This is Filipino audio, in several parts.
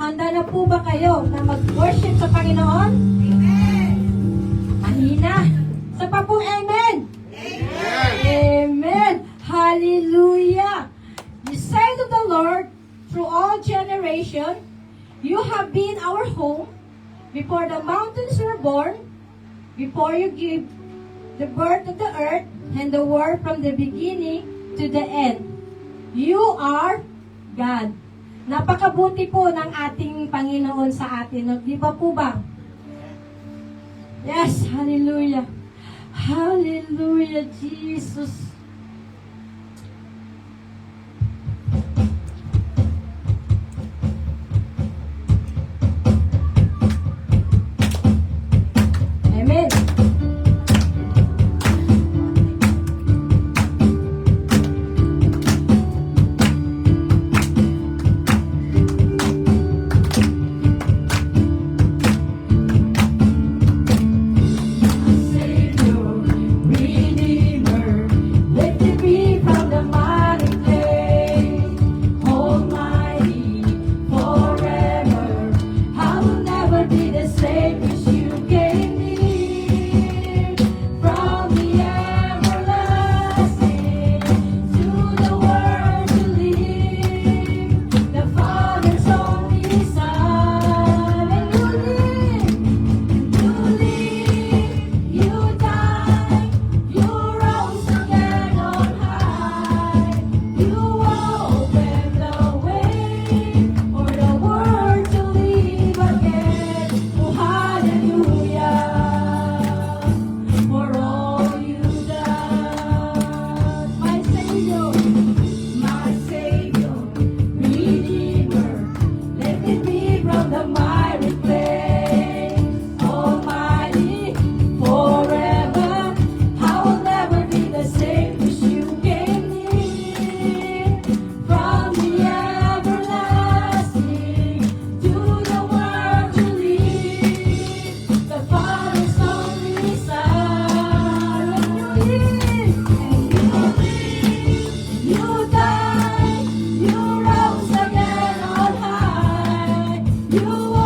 Handa na po ba kayo na mag-worship sa Panginoon? Amen. Mahina. Sa pa po, amen? Amen. Amen. Hallelujah. You say to the Lord, through all generation, you have been our home before the mountains were born, before you give the birth of the earth and the world from the beginning to the end. You are God. Napakabuti po ng ating Panginoon sa atin. Di ba po ba? Yes, hallelujah. Hallelujah, Jesus. Amen. You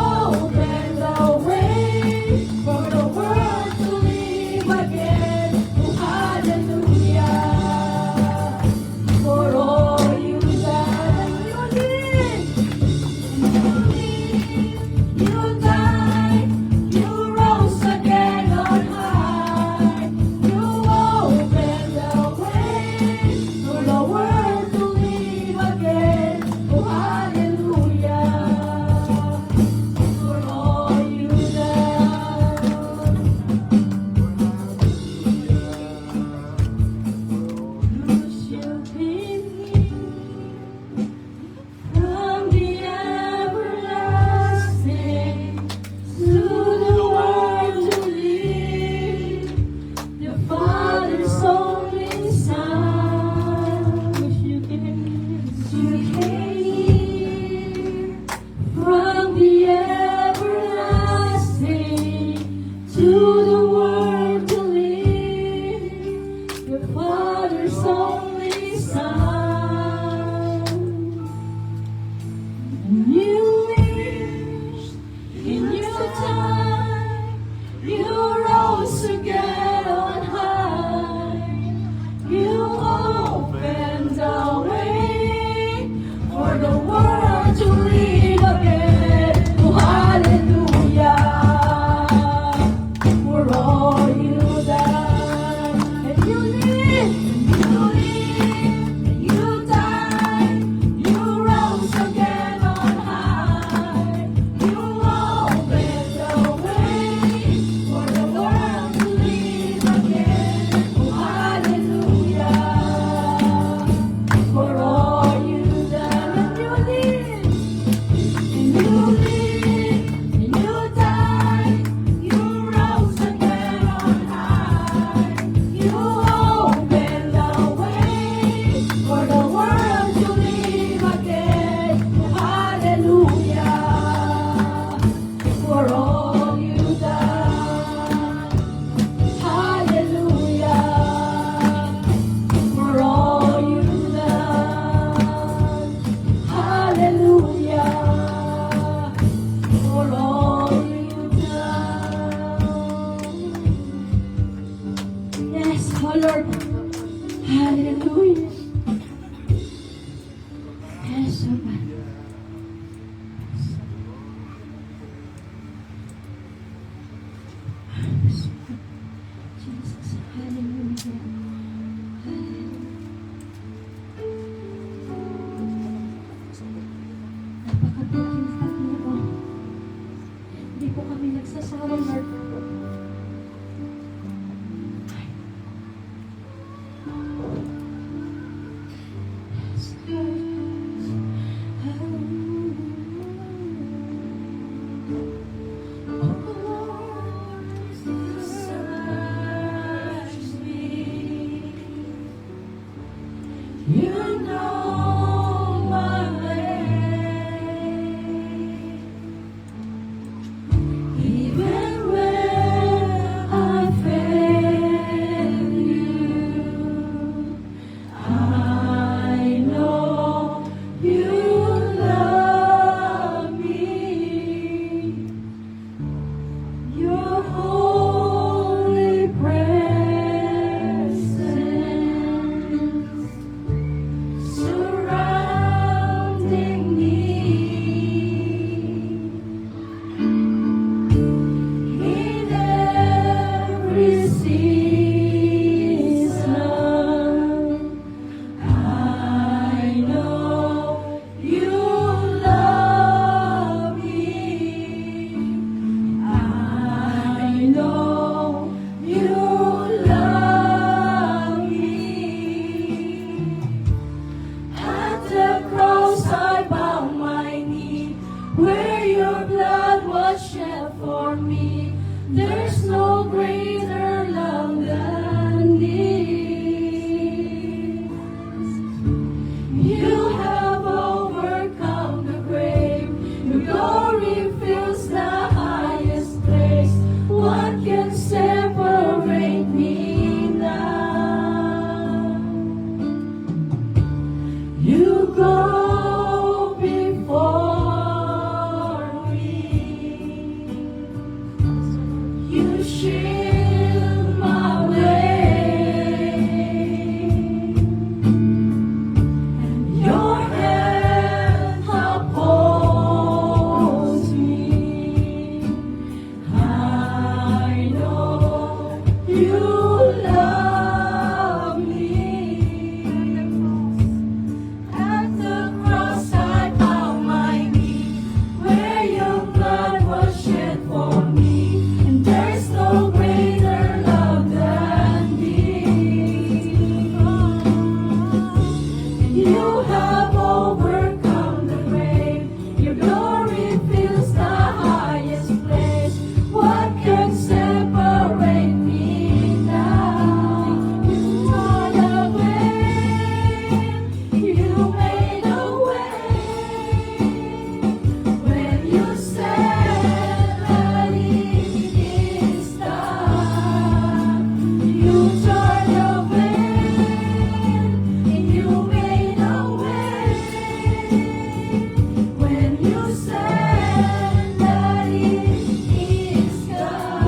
You know my name, even when I fail you. I know you love me. Your holy presence surrounding me in every season. I know you love me. I know you love me. At the cross I bow my knee, where your blood was shed for me. There's no greater love than this. You have overcome the grave. Your glory fills the highest place. What can separate me now? You go before me. You shield my way. Your hand upholds me. I know you love me. At the cross I bow my knee, where your blood was shed for me. And there's no greater love than this. You have overcome the grave. Your glory fills the highest place. What can separate me now? You are the way. You made a way. When you said that it is done, you turned away and you made a way. When you said that it is done,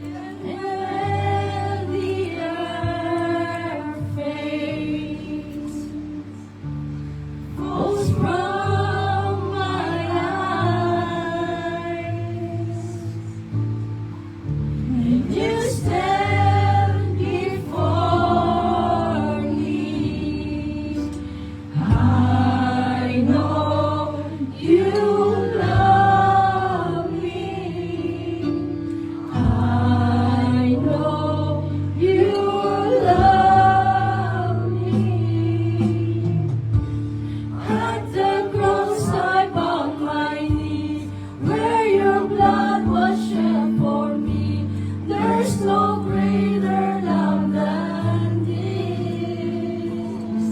and when the earth fades, falls from my eyes, and you stand before me, I know you love me. I know you love me. At the cross I bow my knee, where your blood was shed for me. There's no greater love than this.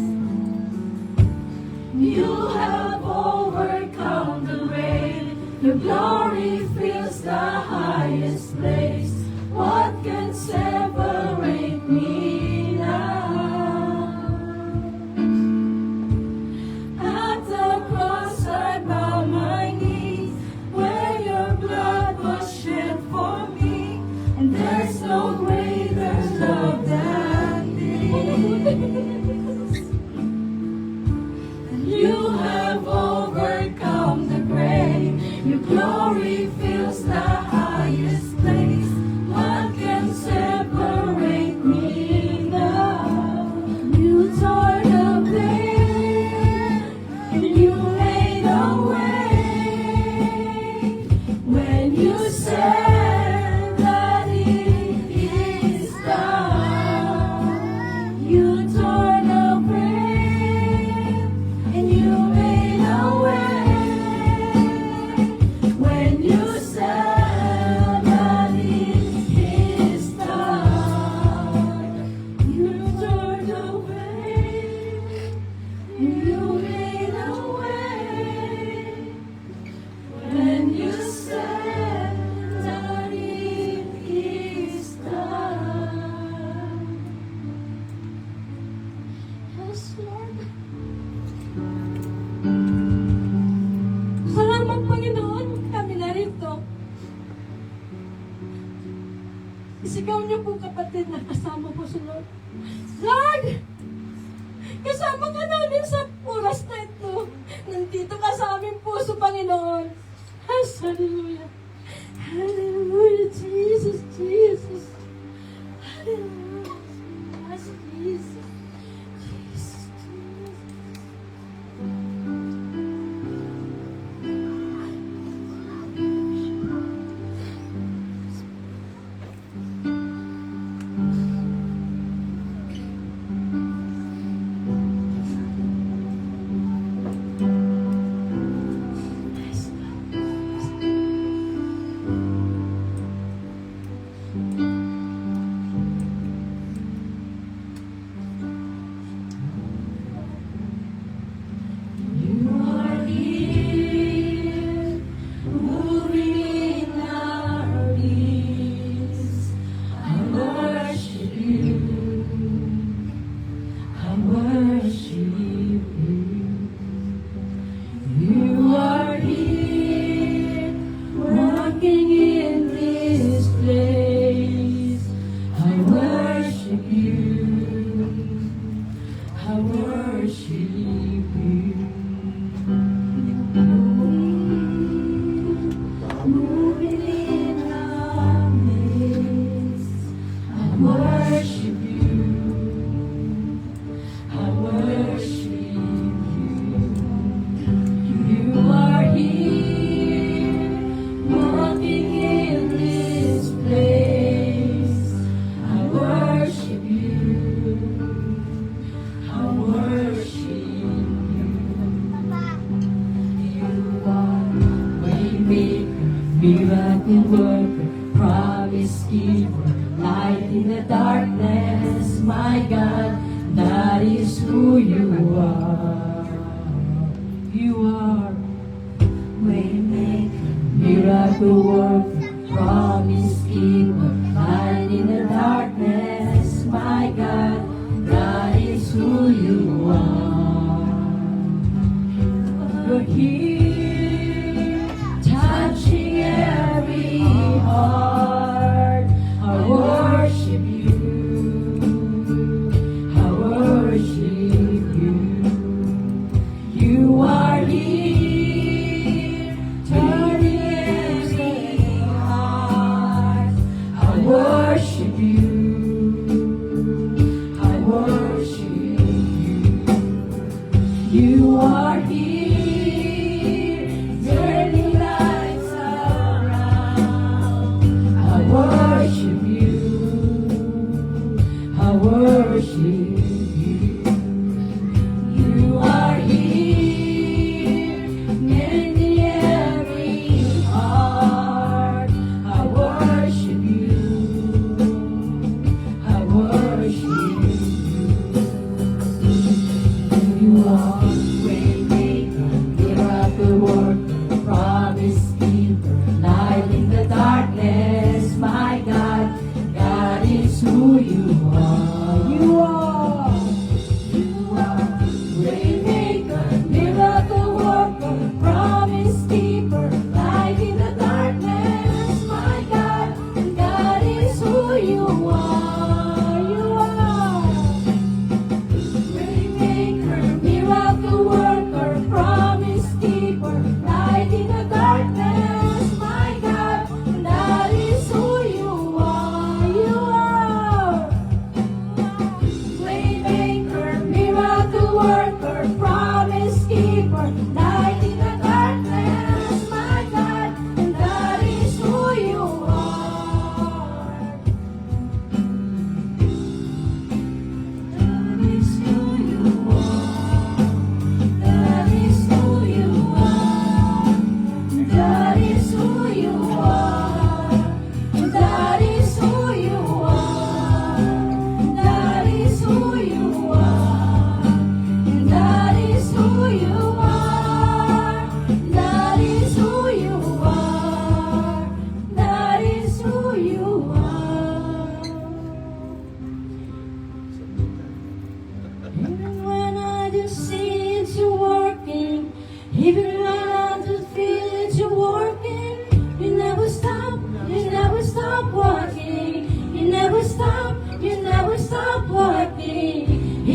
You have overcome the grave. Your glory fills the highest place. What can separate me now? At the cross I bow my knees, where your blood was shed for me. And there's no greater love than this. You have overcome the grave. Your glory fills the highest place. What can separate me now? You tore the veil and you made a way. When you said that it is done, you tore the veil and you made Sigaw niyo po kapatid na kasama po si Lord. Lord! Kasama ka namin sa oras na ito. Nandito ka sa aming puso, Panginoon. Hallelujah. Hallelujah, Jesus, Jesus. Hallelujah, yes, Jesus. Jesus, Jesus. You are here, moving in our midst. I worship you. I worship you. You are here, walking in this place. I worship you. I worship you. Moving in our midst. I worship you. I worship you. You are here, walking in this place. I worship you. I worship you. You are waymaker, miracle worker, promise keeper, light in the darkness. My God, that is who you are. You are waymaker, miracle worker, promise keeper, light in the darkness. My God, that is who you are. You're here, touching every heart. I worship you. I worship you. You are here, turning every heart. I worship you. I worship you. You are here, turning lights around. I worship you. I worship you. You are here, mending every heart. I worship you. I worship you. You are waymaker,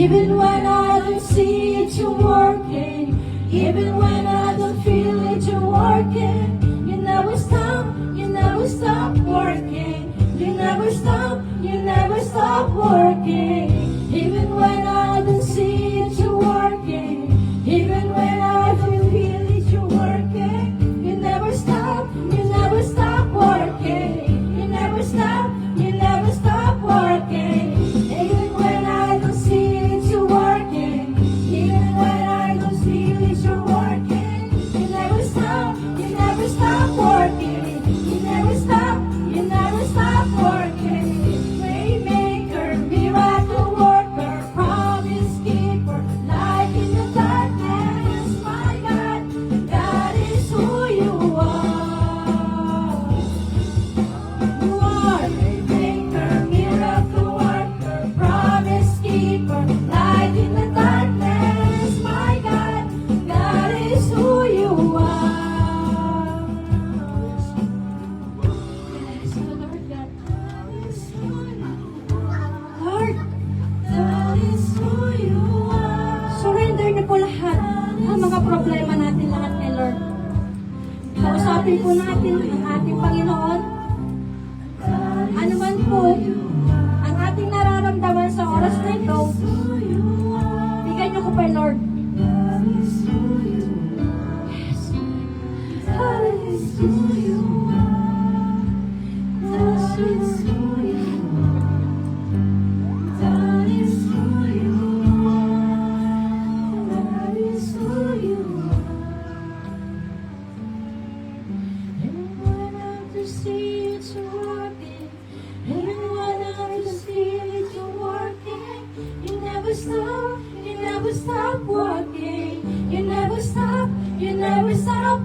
Even when I don't see it, you're working. Even when I don't feel it, you're working. You never stop working. You never stop working. Even when I don't see it, you're working. Even when I don't feel it, you're working. You never stop working. You never stop working. Even when I don't see it, you're working. Even when I don't feel it, you're working. You never stop working. You never stop working. Waymaker, miracle worker, promise keeper, light in the darkness. My God, that is who you are. You are waymaker, miracle worker, promise keeper, light in the darkness. My God, that is who you are. Yes, Lord God. Lord, that is who you are. Surrender na po lahat ang mga problema natin lahat kay Lord. Kausapin po natin ang ating Panginoon. Ano man po ang ating nararamdaman sa oras na ito, bigay niyo ko pa, Lord. Yes. That is who you are. That is who you are. That is who you are. That is who you are. Even when I don't see it, you're working. Even when I don't see it, you're working. You never stop working. You never stop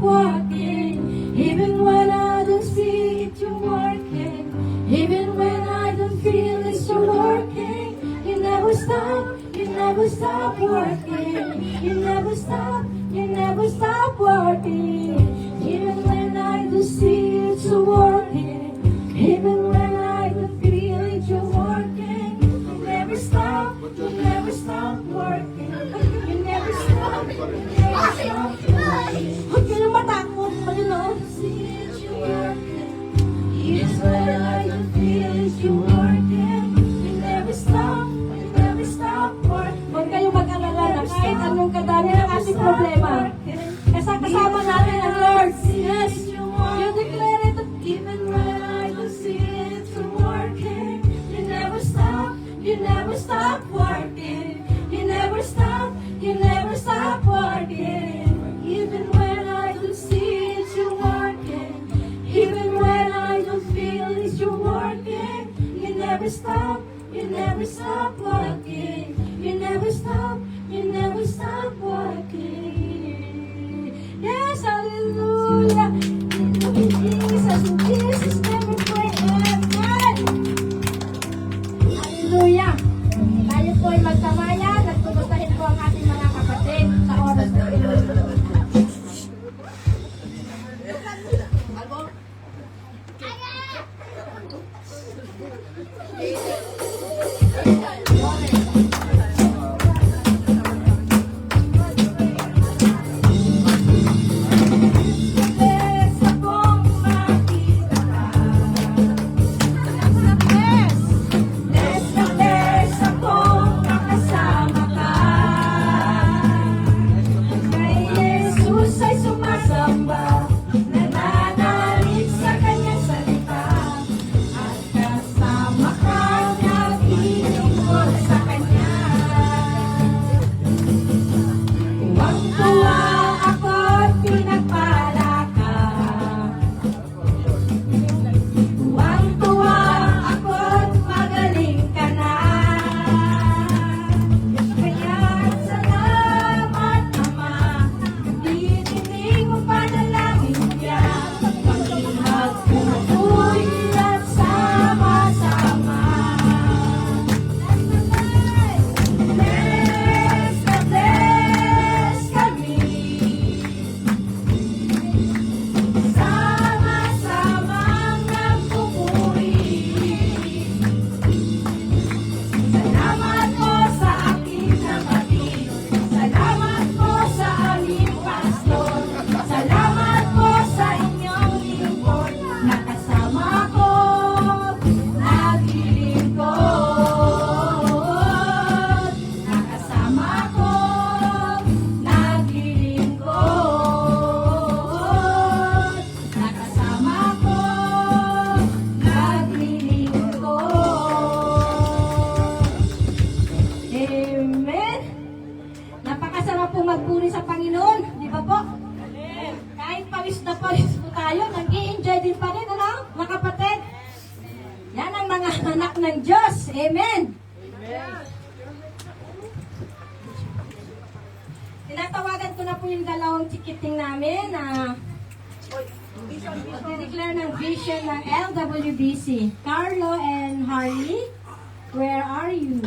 working. Even when I don't see it, you're working. Even when I don't feel it, you're working. You never stop working. You never stop working. Even when I don't see it, you're working. Even when I don't feel it, you're working. You never stop working. You never stop working. Huwag ka na matakot, Panginoon. Even when I don't feel it, you're working. You never stop working. Huwag kayong mag-alala na kahit anong kadami ng ating problema. Kasi kasama natin ang Lord. Yes, you declare it. Even when I don't see it, you're working. You never stop working. You never stop working. Even when I don't see it, you're working. Even when I don't feel it, you're working. You never stop working. You never stop working. Yes, hallelujah. In Jesus' name we pray. Amen. Hallelujah. Tayo po ay magtamayan at kumustahin po ang ating mga kapatid sa oras na ito. na po yung dalawang tikiting namin na declare ng vision ng LWBC. Carlo and Harley, where are you?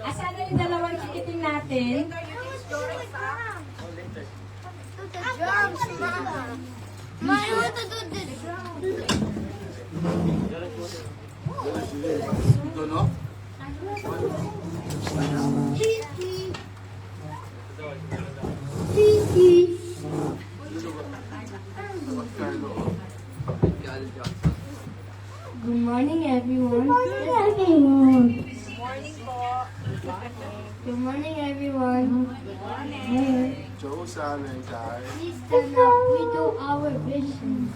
Asan na yung dalawang tikiting natin? Ma, I want to do this. Ito, no? Kiki. Kiki. Good morning, everyone. Good morning, everyone. Joe, sana yung guys. Please stand up. We do our vision.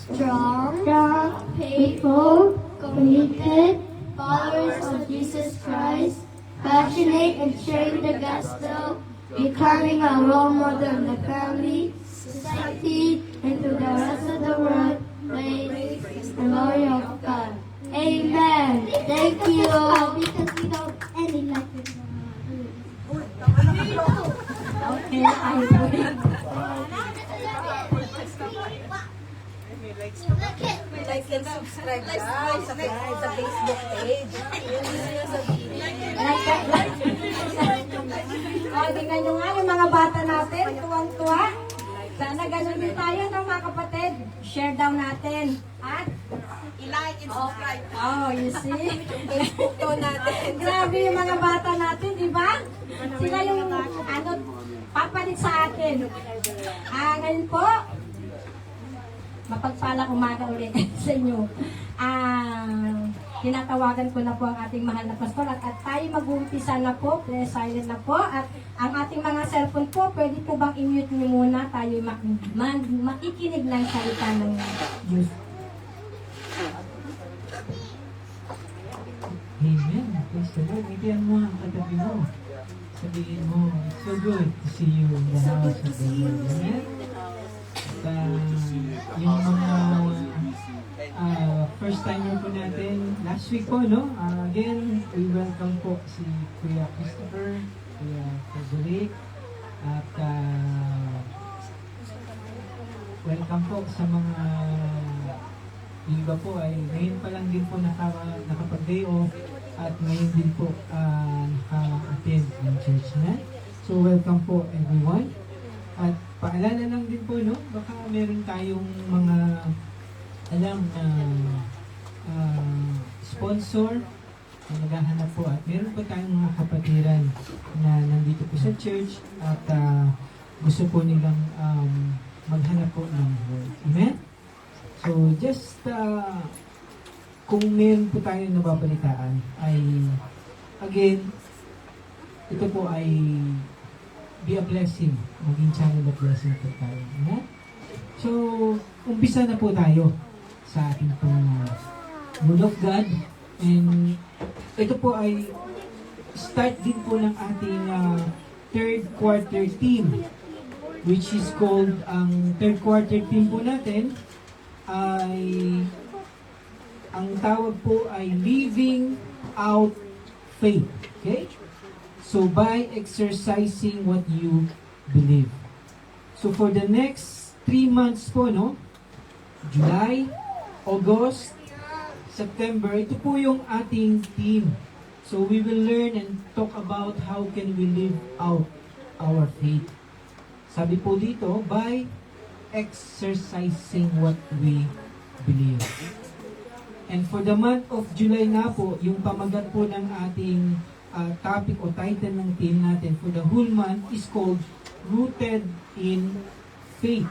Strong, faithful, committed, followers of Jesus Christ, passionate in sharing the gospel, becoming a role model in the family, society, and to the rest of the world. Praise the glory of God. Amen. Thank you. Because we don't any like it. Okay, I'm going. Like and subscribe guys sa Facebook page. O, tingnan nyo nga yung mga bata natin, tuwang-tuwa. Sana ganun din tayo, no, mga kapatid. Share daw natin. At, I-like and subscribe. oh, you see? Facebook to natin. Grabe yung mga bata natin, di ba? Sila yung, papalit sa atin. Ngayon po, mapagpalang umaga ulit sa inyo. Tinatawagan ko na po ang ating mahal na pastor at tayo mag-uumpisa na po, please silent na po, at ang ating mga cellphone po, pwede po bang i-mute niyo muna, tayo makikinig ng salita ng Diyos. Amen. Praise the Lord. Ngitian mo ang katabi mo. Sabihin mo, it's so good to see you in the house of the Lord. Amen. At yung mga first timer po natin, last week po, no? Again, we welcome po si Kuya Christopher, Kuya Frederick, at welcome po sa mga iba po ay ngayon pa lang din po nakapag-day off at ngayon din po naka-attend ng church na. So welcome po everyone. At paalala lang din po, no, baka meron tayong mga alam na sponsor na naghahanap po at meron po tayong mga kapatiran na nandito po sa church at gusto po nilang maghanap po ng Lord. Amen? So just kung meron po tayong nababalitaan ay again, ito po ay be a blessing. Maging channel of blessing po tayo. Amen? So, umpisa na po tayo sa ating pong Word of God. And ito po ay start din po ng ating third quarter team, which is called, ang third quarter team po natin ay, ang tawag po ay Living Out Faith. Okay? So, by exercising what you believe. So, for the next 3 months po, no? July, August, September, ito po yung ating team. So, we will learn and talk about how can we live out our faith. Sabi po dito, by exercising what we believe. And for the month of July nga po, yung pamagat po ng ating topic o title ng team natin for the whole month is called Rooted in Faith,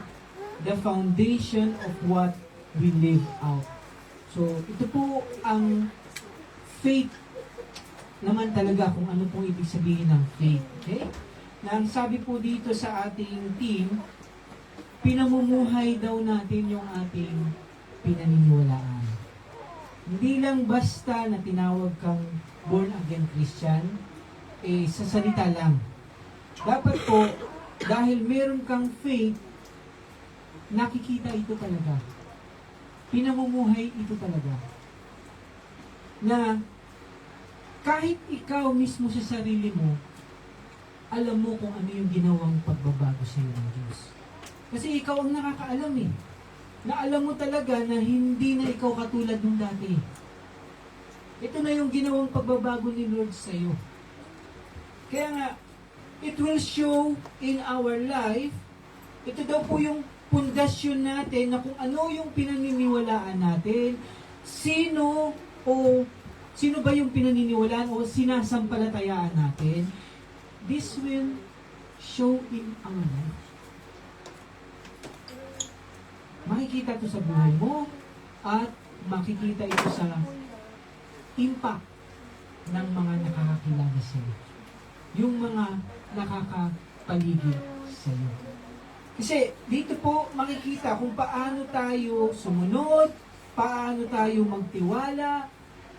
the foundation of what we live out. So, ito po ang faith naman talaga kung ano pong ibig sabihin ng faith. Okay? Na ang sabi po dito sa ating team, pinamumuhay daw natin yung ating pinaniniwalaan. Hindi lang basta na tinawag kang born again Christian, sa salita lang. Dapat po, dahil meron kang faith, nakikita ito talaga. Pinamumuhay ito talaga. Na kahit ikaw mismo sa sarili mo, alam mo kung ano yung ginawang pagbabago sa iyo ng Diyos. Kasi ikaw ang nakakaalam eh. Na alam mo talaga na hindi na ikaw katulad nung dati. Ito na yung ginawang pagbabago ni Lord sa iyo. Kaya nga, it will show in our life. Ito daw po yung pundasyon natin na kung ano yung pinaniniwalaan natin, sino ba yung pinaniniwalaan o sinasampalatayaan natin. This will show in our life. Makikita ito sa buhay mo at makikita ito sa impact ng mga nakakakilala sa iyo. Yung mga nakakapaligid sa iyo. Kasi dito po makikita kung paano tayo sumunod, paano tayo magtiwala.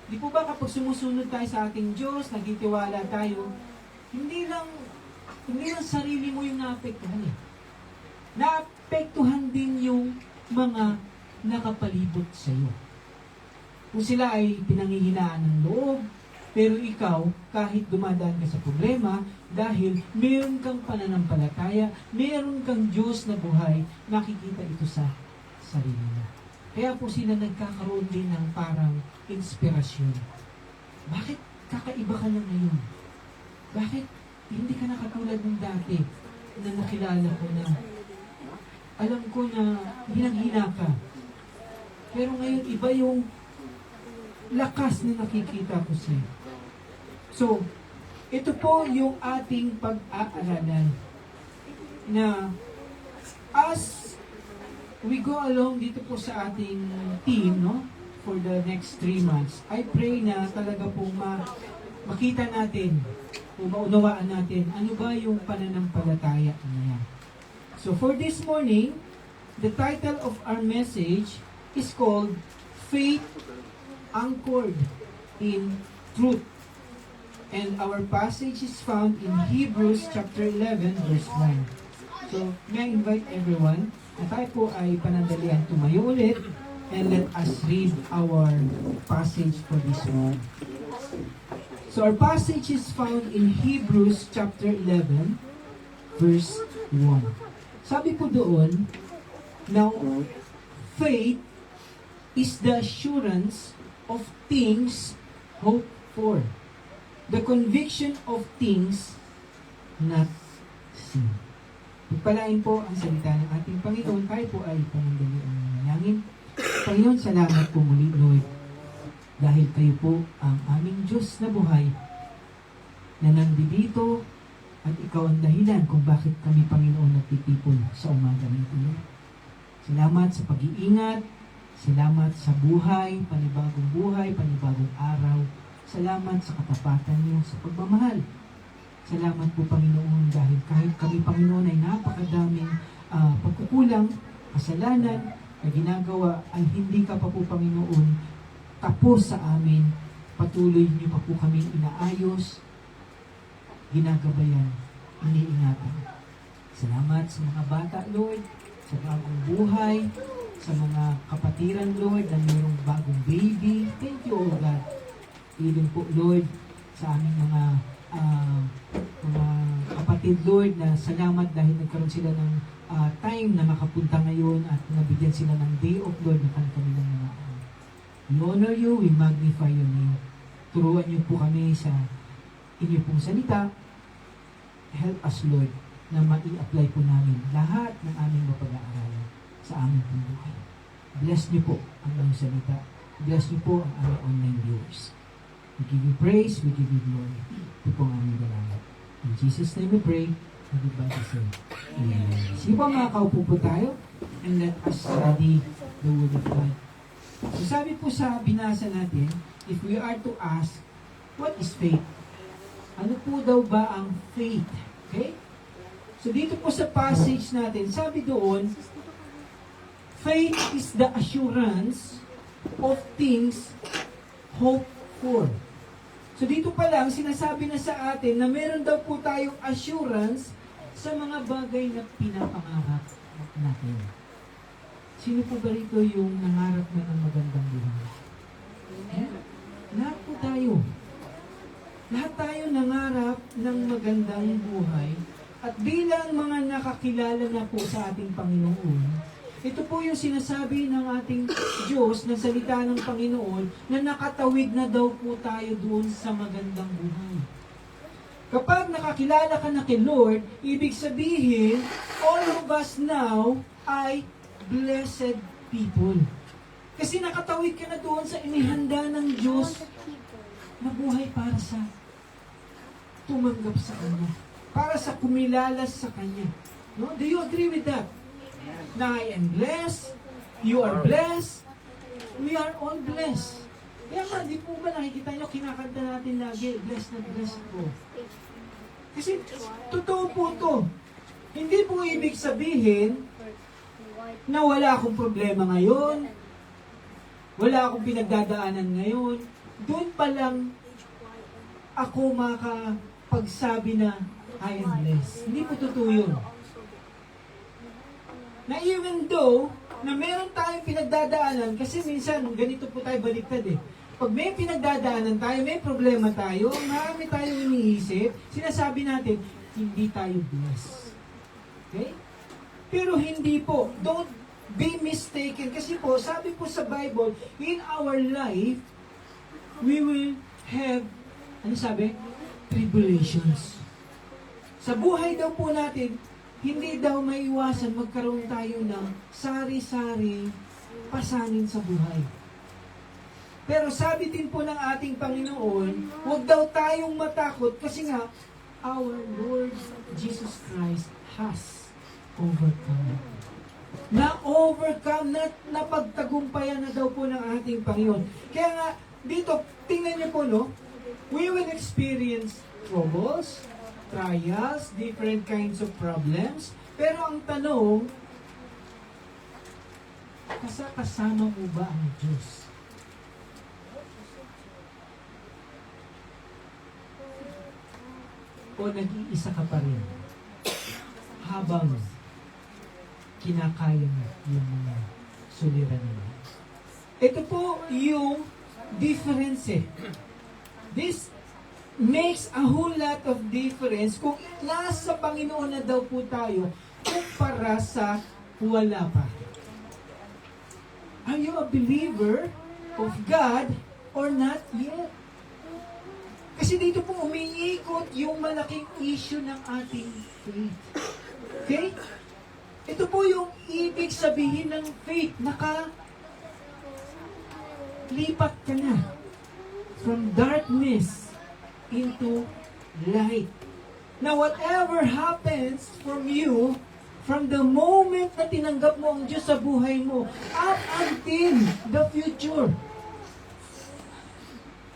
Di po ba kapag sumusunod tayo sa ating Diyos, nagtitiwala tayo, hindi lang sarili mo yung naapektuhan eh. Naapektuhan din yung mga nakapalibot sa iyo. Kung sila ay pinanghihinaan ng loob, pero ikaw, kahit dumadaan ka sa problema, dahil meron kang pananampalataya, meron kang Diyos na buhay, nakikita ito sa sarili mo. Kaya po sila nagkakaroon din ng parang inspirasyon. Bakit kakaiba ka na ngayon? Bakit hindi ka na katulad ng dati na nakilala ko na alam ko na hinang-hina ka. Pero ngayon iba yung lakas na nakikita ko sa'yo. So, ito po yung ating pag-aaralan na as we go along dito po sa ating team, no, for the next 3 months, I pray na talaga po makita natin o maunawaan natin ano ba yung pananampalataya niya. So, for this morning, the title of our message is called Faith Anchored in Truth. And our passage is found in Hebrews chapter 11 verse 1. So, may I invite everyone na tayo po ay panandalian tumayo ulit and let us read our passage for this morning. So, our passage is found in Hebrews chapter 11 verse 1. Sabi po doon, now, faith is the assurance of things hoped for, the conviction of things not seen. Pagpalain po ang salita ng ating Panginoon. Tayo po ay panandali ang manalangin. Panginoon, salamat po muli, Lord, dahil kayo po ang aming Diyos na buhay na nandito at ikaw ang dahilan kung bakit kami, Panginoon, nagtitipon sa umaga ng ito. Salamat sa pag-iingat, salamat sa buhay, panibagong araw. Salamat sa katapatan niyo, sa pagmamahal. Salamat po, Panginoon, dahil kahit kami, Panginoon, ay napakadaming pagkukulang, kasalanan na ginagawa, ay hindi ka pa po, Panginoon, tapos sa amin. Patuloy niyo pa po kami inaayos, ginagabayan, iniingatan. Salamat sa mga bata, Lord, sa bagong buhay, sa mga kapatiran, Lord, na mayroong bagong baby. Thank you, O God. Even po, Lord, sa aming mga kapatid, Lord, na salamat dahil nagkaroon sila ng time na makapunta ngayon at nabigyan sila ng day off, Lord, na kanilang mga we honor you, we magnify your name. Turuan niyo po kami sa inyo pong salita. Help us, Lord, na ma-i-apply po namin lahat ng aming mapag-aaralan sa aming pong buhay. Bless niyo po ang aming salita. Bless niyo po ang aming online viewers. We give you praise, we give you glory. Ito po ang aming dalangin. In Jesus' name we pray, everybody say, Amen. Sige po, mga kaupo po tayo, and let us study the Word of God. So sabi po sa binasa natin, if we are to ask, what is faith? Ano po daw ba ang faith? Okay? So dito po sa passage natin, sabi doon, faith is the assurance of things hoped for. So dito pa lang, sinasabi na sa atin na meron daw po tayong assurance sa mga bagay na pinapangarap natin. Sino po ba rito yung nangarap na ng magandang buhay? Lahat po tayo. Lahat tayo nangarap ng magandang buhay at bilang mga nakakilala na po sa ating Panginoon, ito po yung sinasabi ng ating Diyos na salita ng Panginoon na nakatawid na daw po tayo doon sa magandang buhay. Kapag nakakilala ka na kay Lord, ibig sabihin, all of us now ay blessed people. Kasi nakatawid ka na doon sa inihanda ng Diyos na buhay para sa tumanggap sa Kanya. Para sa kumilalas sa Kanya. No? Do you agree with that? Na I am blessed, you are blessed, we are all blessed. Kaya nga, di po ba nakikita nyo, kinakanta natin lagi, blessed na blessed po. Kasi, totoo po to. Hindi po ibig sabihin na wala akong problema ngayon, wala akong pinagdadaanan ngayon, doon pa lang ako makapagsabi na I am blessed. Hindi po totoo yun. Na even though, na meron tayong pinagdadaanan, kasi minsan, ganito po tayo baliktad eh. Pag may pinagdadaanan tayo, may problema tayo, marami tayong iniisip, sinasabi natin, hindi tayo blessed. Okay? Pero hindi po. Don't be mistaken. Kasi po, sabi po sa Bible, in our life, we will have, ano sabi? Tribulations. Sa buhay daw po natin, hindi daw maiwasan magkaroon tayo ng sari-sari pasanin sa buhay. Pero sabi din po ng ating Panginoon, huwag daw tayong matakot kasi nga, our Lord Jesus Christ has overcome. Na-overcome, napagtagumpayan na daw po ng ating Panginoon. Kaya nga, dito, tingnan niyo po, no? We will experience troubles, trials, different kinds of problems. Pero ang tanong, kasama mo ba ang Diyos? O nag-iisa ka pa rin habang kinakaya mo yung mga suliranin mo? Ito po yung difference eh. This makes a whole lot of difference kung nasa Panginoon na daw po tayo kumpara sa wala pa. Are you a believer of God or not yet? Kasi dito po umiikot yung malaking issue ng ating faith. Okay? Ito po yung ibig sabihin ng faith. Lipat ka na from darkness into light. Now, whatever happens from you, from the moment na tinanggap mo ang Diyos sa buhay mo, up until the future,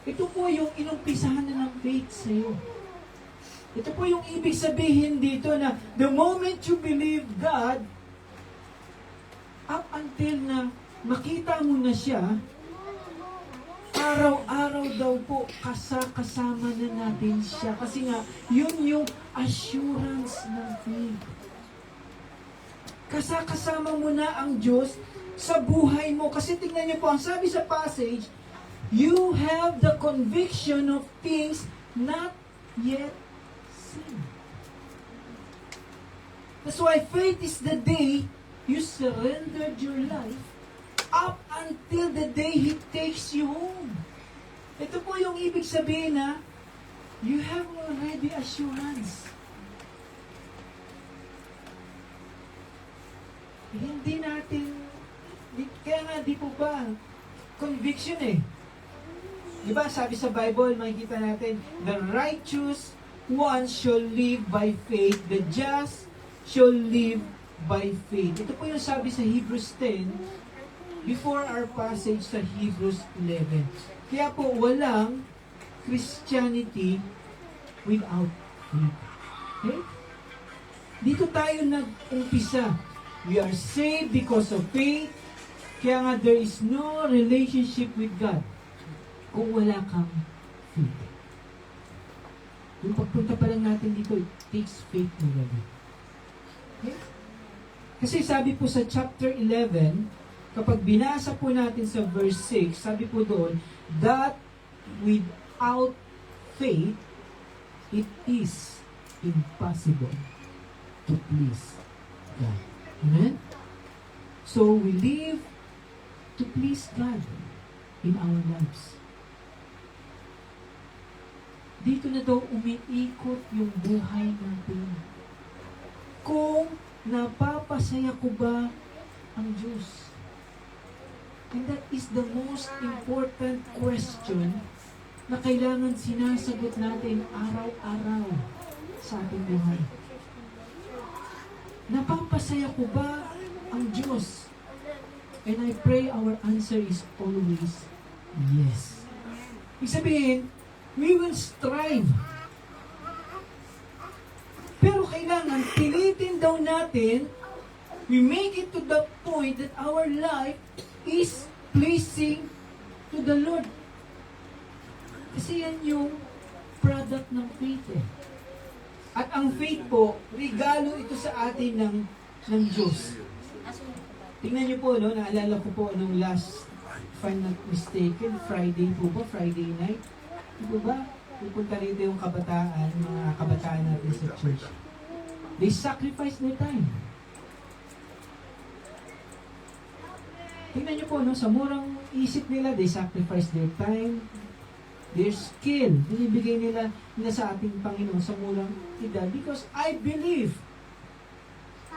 ito po yung inumpisahan na ng faith sa iyo. Ito po yung ibig sabihin dito na the moment you believe God, up until na makita mo na siya, araw-araw daw po kasama na natin siya. Kasi nga, yun yung assurance ng faith. Kasama mo na ang Diyos sa buhay mo. Kasi tingnan niyo po, ang sabi sa passage, you have the conviction of things not yet seen. That's why faith is the day you surrendered your life up until the day He takes you home. Ito po yung ibig sabihin na you have already assurance. Hindi natin, kaya nga di po ba, conviction eh. Di ba sabi sa Bible, makikita natin, the righteous one shall live by faith, the just shall live by faith. Ito po yung sabi sa Hebrews 10, before our passage sa Hebrews 11. Kaya po, walang Christianity without faith. Okay? Dito tayo nag-umpisa. We are saved because of faith. Kaya nga, there is no relationship with God kung wala kang faith. Yung pagpunta pa lang natin dito, it takes faith already. Okay? Kasi sabi po sa chapter 11, kapag binasa po natin sa verse 6, sabi po doon, that without faith, it is impossible to please God. Amen? So, we live to please God in our lives. Dito na daw umiikot yung buhay natin. Kung napapasaya ko ba ang Diyos? And that is the most important question na kailangan sinasagot natin araw-araw sa ating buhay. Napapasaya ko ba ang Diyos? And I pray our answer is always yes. Ibig sabihin, we will strive. Pero kailangan pilitin daw natin, we make it to the point that our life is pleasing to the Lord. Kasi yan yung product ng faith eh. At ang faith po, regalo ito sa atin ng Diyos. Tingnan niyo po, no, naalala ko po nung last, if I'm not mistaken, Friday po ba? Friday night? Di ba? Pupunta rito yung kabataan, mga kabataan natin sa church. They sacrifice their time. Tingnan niyo po, no, sa murang isip nila, they sacrifice their time, their skill, binibigay nila sa ating Panginoon sa murang edad. Because I believe,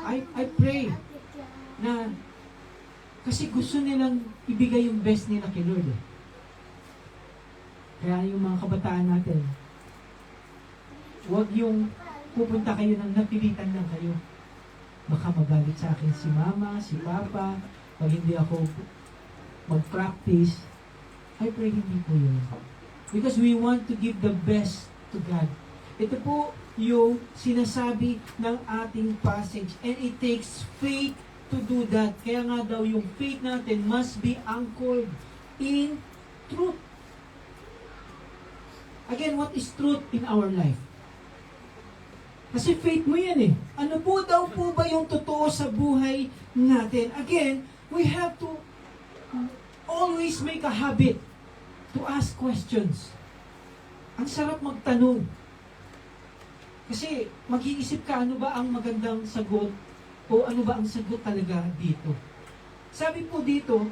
I pray na kasi gusto nilang ibigay yung best nila kay Lord. Eh. Kaya yung mga kabataan natin, huwag yung pupunta kayo ng napilitan lang kayo. Baka magalit sa akin si mama, si papa, pag hindi ako mag-practice. I pray hindi po yun. Because we want to give the best to God. Ito po yung sinasabi ng ating passage. And it takes faith to do that. Kaya nga daw yung faith natin must be anchored in truth. Again, what is truth in our life? Kasi faith mo yan eh. Ano po daw po ba yung totoo sa buhay natin? Again, we have to always make a habit to ask questions. Ang sarap magtanong. Kasi mag-iisip ka, ano ba ang magandang sagot o ano ba ang sagot talaga dito. Sabi po dito,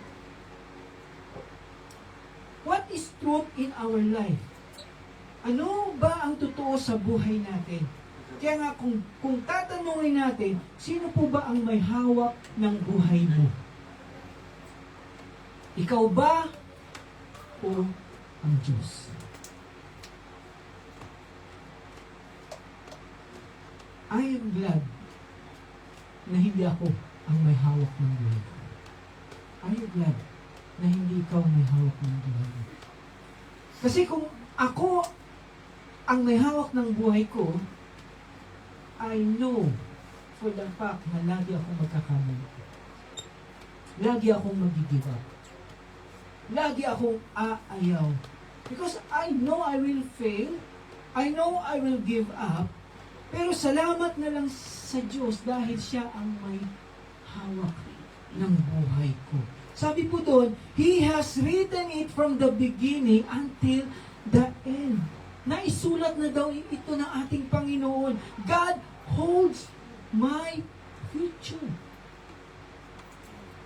what is truth in our life? Ano ba ang totoo sa buhay natin? Kaya nga kung tatanungin natin, sino po ba ang may hawak ng buhay mo? Ikaw ba o ang Diyos? I am glad na hindi ako ang may hawak ng buhay ko. I am glad na hindi ikaw ang may hawak ng buhay ko. Kasi kung ako ang may hawak ng buhay ko, I know for the fact na lagi akong magkakamali. Lagi akong mag-give up. Lagi akong aayaw. Because I know I will fail. I know I will give up. Pero salamat na lang sa Diyos dahil siya ang may hawak ng buhay ko. Sabi po doon, He has written it from the beginning until the end. Naisulat na daw ito ng ating Panginoon. God holds my future.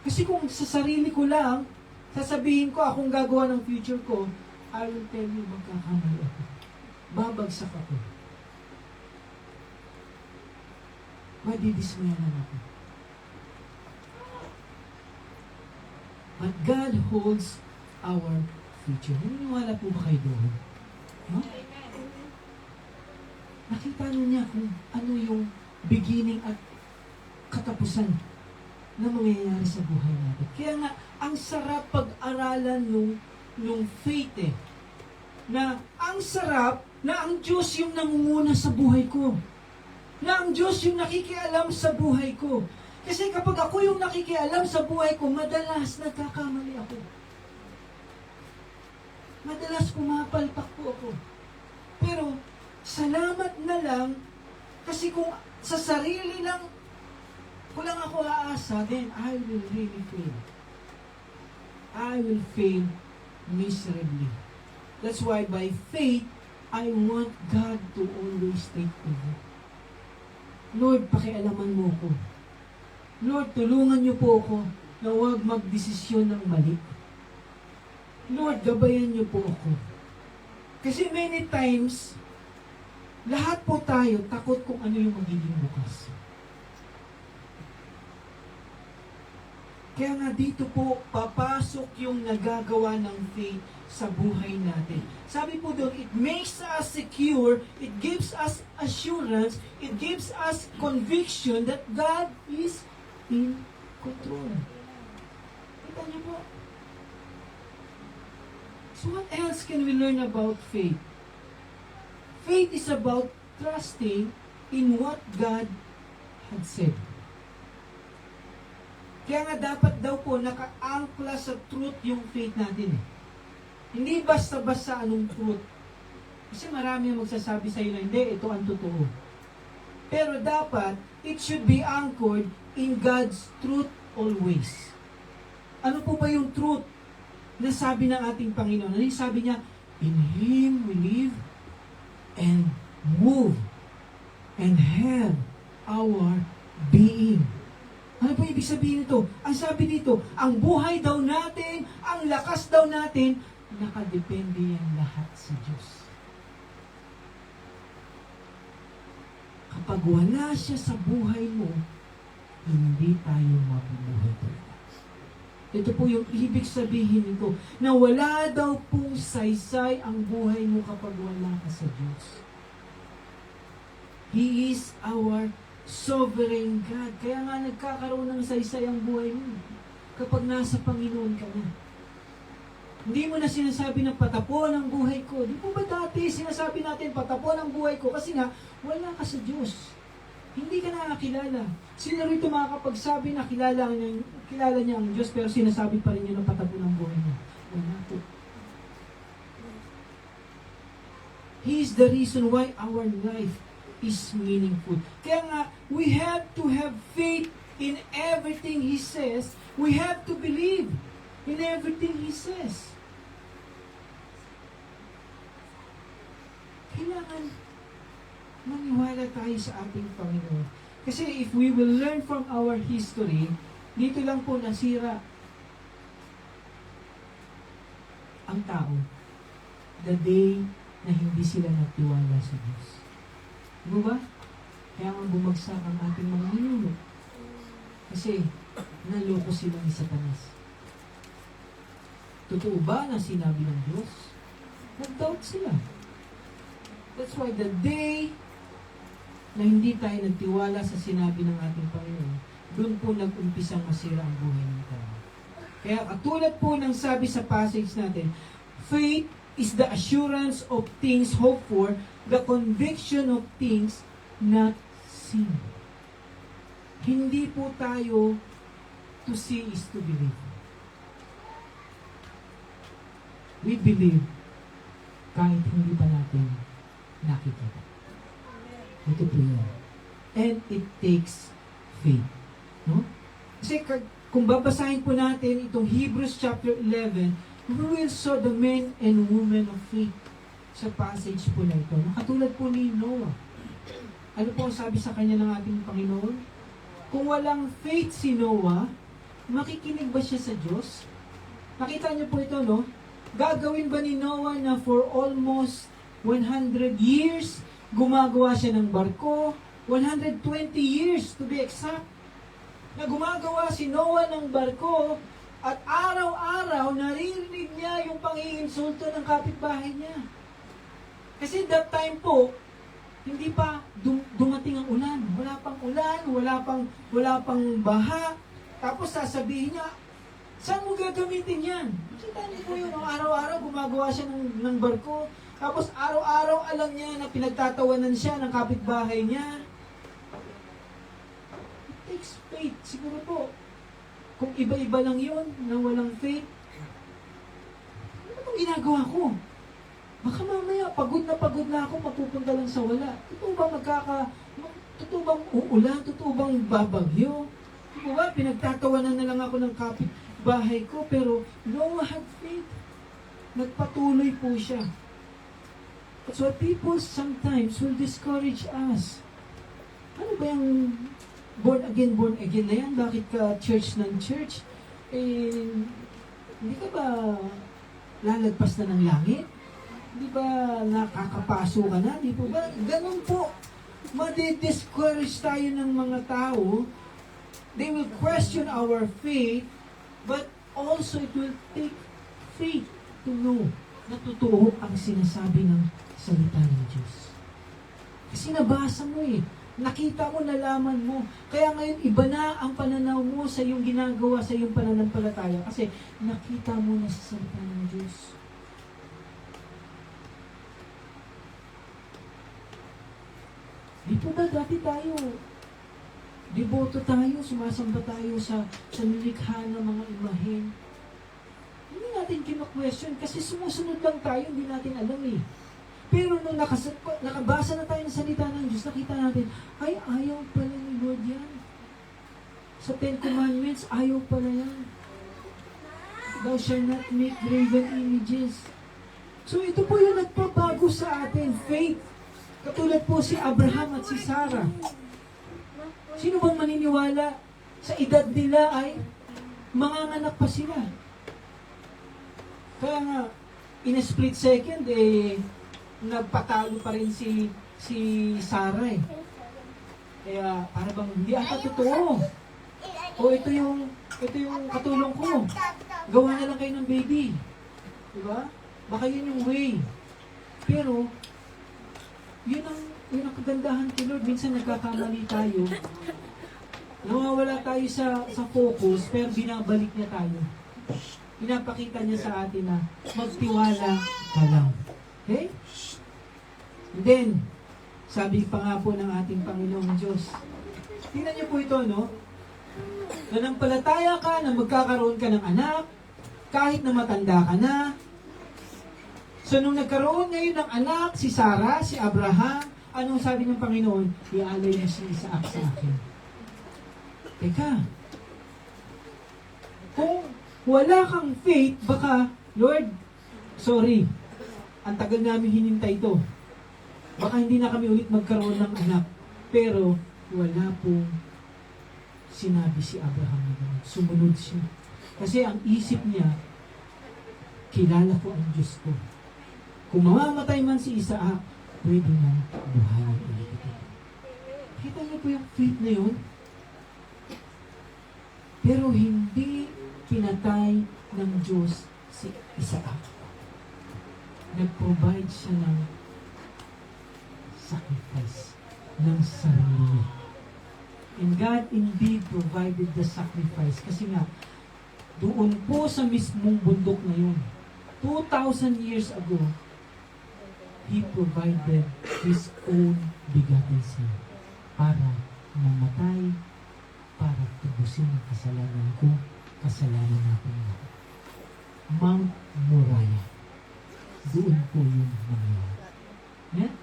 Kasi kung sa sarili ko lang, sasabihin ko akong gagawa ng future ko, I will tell you magkakamali ako. Babagsak ako. Madidismaya lang ako. But God holds our future. Naniniwala po ba kayo doon? Huh? Nakita niya kung ano yung beginning at katapusan na mangyayari sa buhay natin. Kaya nga, ang sarap pag-aralan nung faith eh. Na ang sarap na ang Diyos yung nangunguna sa buhay ko. Na ang Diyos yung nakikialam sa buhay ko. Kasi kapag ako yung nakikialam sa buhay ko, madalas nagkakamali ako. Madalas pumapalpak po ako. Pero, salamat na lang, kasi kung sa sarili lang, ko lang ako aasa, then I will really fail. I will fail miserably. That's why by faith, I want God to always take over. Lord, pakialaman mo ko. Lord, tulungan niyo po ako na huwag magdesisyon ng mali. Lord, gabayan niyo po ako. Kasi many times, lahat po tayo takot kung ano yung magiging bukas. Kaya nga dito po, papasok yung nagagawa ng faith sa buhay natin. Sabi po doon, it makes us secure, it gives us assurance, it gives us conviction that God is in control. Kita niyo po? So what else can we learn about faith? Faith is about trusting in what God had said. Kaya nga dapat daw po naka-angkla sa truth yung faith natin. Hindi basta-basta anong truth. Kasi marami ang magsasabi sa iyo na hindi, ito ang totoo. Pero dapat, it should be anchored in God's truth always. Ano po ba yung truth na sabi ng ating Panginoon? Ano yung sabi niya? In Him we live and move and have our being. Ano po ibig sabihin nito? Ang sabi dito, ang buhay daw natin, ang lakas daw natin, nakadepende yan lahat sa Diyos. Kapag wala siya sa buhay mo, hindi tayo mabubuhay talaga. Ito po yung ibig sabihin nito, na wala daw pong saysay ang buhay mo kapag wala ka sa Diyos. He is our sovereign God. Kaya nga nagkakaroon ng saysay ang buhay mo kapag nasa Panginoon ka na. Hindi mo na sinasabi na patapon ang buhay ko. Di po ba dati sinasabi natin patapon ang buhay ko? Kasi nga, wala ka sa Diyos. Hindi ka nakakilala. Sino rito makakapagsabi na kilala niya ang Diyos pero sinasabi pa rin niya na patapon ang buhay niya? Wala po. He is the reason why our life is meaningful. Kaya nga, we have to have faith in everything He says. We have to believe in everything He says. Kailangan maniwala tayo sa ating Panginoon. Kasi if we will learn from our history, dito lang po nasira ang tao the day na hindi sila nagtiwala sa Diyos. Diba ba? Kaya nga bumagsak ang ating mga ninuno. Kasi naloko sila ni Satanas. Totoo ba na sinabi ng Diyos? Nag-doubt sila. That's why the day na hindi tayo nagtiwala sa sinabi ng ating Panginoon, doon po nag-umpisang masira ang buhay ng tao. Kaya katulad po ng sabi sa passage natin, faith is the assurance of things hoped for, the conviction of things not seen. Hindi po tayo to see is to believe. We believe kahit hindi pa natin nakikita. Ito po yan. And it takes faith. No? Kasi kung babasahin po natin itong Hebrews chapter 11, we will saw the men and women of faith sa passage po na ito. Katulad po ni Noah. Ano po ang sabi sa kanya ng ating Panginoon? Kung walang faith si Noah, makikinig ba siya sa Diyos? Nakita niyo po ito, no? Gagawin ba ni Noah na for almost 100 years, gumagawa siya ng barko? 120 years to be exact. Na gumagawa si Noah ng barko, at araw-araw, naririnig niya yung panginsulto ng kapitbahay niya. Kasi that time po, hindi pa dumating ang ulan. Wala pang ulan, wala pang baha. Tapos sasabihin niya, saan mo gagamitin yan? Kita niyo po yun, araw-araw gumagawa siya ng barko. Tapos araw-araw alam niya na pinagtatawanan siya ng kapitbahay niya. It takes faith, siguro po. Kung iba-iba lang yun, na walang faith, ano bang ginagawa ko? Baka mamaya, pagod na ako, mapupunta lang sa wala. Totoo bang uulan? Totoo bang babagyo? Totoo ba, pinagtatawanan na lang ako ng kapitbahay ko, pero Noah had faith. Nagpatuloy po siya. That's why people sometimes will discourage us. Ano ba yung born again na yan? Bakit ka church ng church? Hindi ka ba lalagpas na ng langit? Hindi ba nakakapaso ka na? Di po ba? Ganun po. Madi-discourage tayo ng mga tao. They will question our faith, but also it will take faith to know na totoo ang sinasabi ng salita ng Diyos. Kasi nabasa mo nakita mo, nalaman mo. Kaya ngayon, iba na ang pananaw mo sa iyong ginagawa, sa iyong pananampalataya. Kasi nakita mo na sa salita ng Diyos. Di po ba dati tayo, deboto tayo, sumasamba tayo sa nilikha ng mga imahen. Hindi natin kino-question kasi sumusunod lang tayo, hindi natin alam Pero nung nakabasa na tayo ng salita ng Diyos, nakita natin, ay, ayaw pala ni Lord yan. Sa Ten Commandments, ayaw pala yan. Thou shalt not make graven images. So ito po yung nagpabago sa atin, faith. Katulad po si Abraham at si Sarah. Sino bang maniniwala sa edad nila ay manganganak pa sila? Kaya nga, in a split second, nagpatalo pa rin si Sarah Kaya para bang hindi ata totoo. O ito yung katulong ko. Gawa na lang kayo ng baby. Diba? Baka yun yung way. Pero yun ang kagandahan kay Lord. Minsan nagkakamali tayo. Nawawala tayo sa focus, pero binabalik niya tayo. Pinapakita niya sa atin na magtiwala ka lang. Okay? And then, sabi pa nga po ng ating Panginoong Diyos, tingnan niyo po ito, no? Nanampalataya ka na magkakaroon ka ng anak, kahit na matanda ka na. So, nung nagkaroon ngayon ng anak, si Sarah, si Abraham, anong sabi ng Panginoon? Ialay mo si Isaac sa akin. Teka, kung wala kang faith, baka, Lord, sorry, ang tagal namin hinintay ito. Baka hindi na kami ulit magkaroon ng anak. Pero, wala pong sinabi si Abraham na gano'n. Sumunod siya. Kasi ang isip niya, kilala ko ang Diyos ko. Kung mamamatay man si Isaac, pwede na buhayin ulit ito. Kita niyo po yung faith na yun? Pero hindi pinatay ng Diyos si Isaac. Nag-provide siya ng sacrifice ng sarili. And God indeed provided the sacrifice. Kasi nga, doon po sa mismong bundok na yun, 2,000 years ago, He provided His own begotten Son para mamatay, para tubusin ang kasalanan ko, kasalanan natin lahat. Mount Moriah. Doon po yung nangyari. Yeah?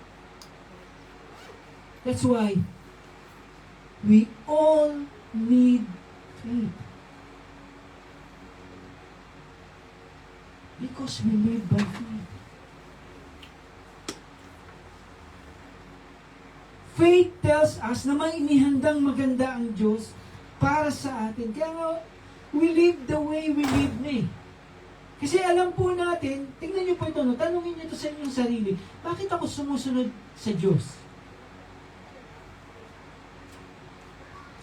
That's why we all need faith. Because we live by faith. Faith tells us na may inihandang maganda ang Diyos para sa atin. Kaya nga, we live the way we live Kasi alam po natin, tingnan niyo po ito, tanungin niyo ito sa inyong sarili, bakit ako sumusunod sa Diyos?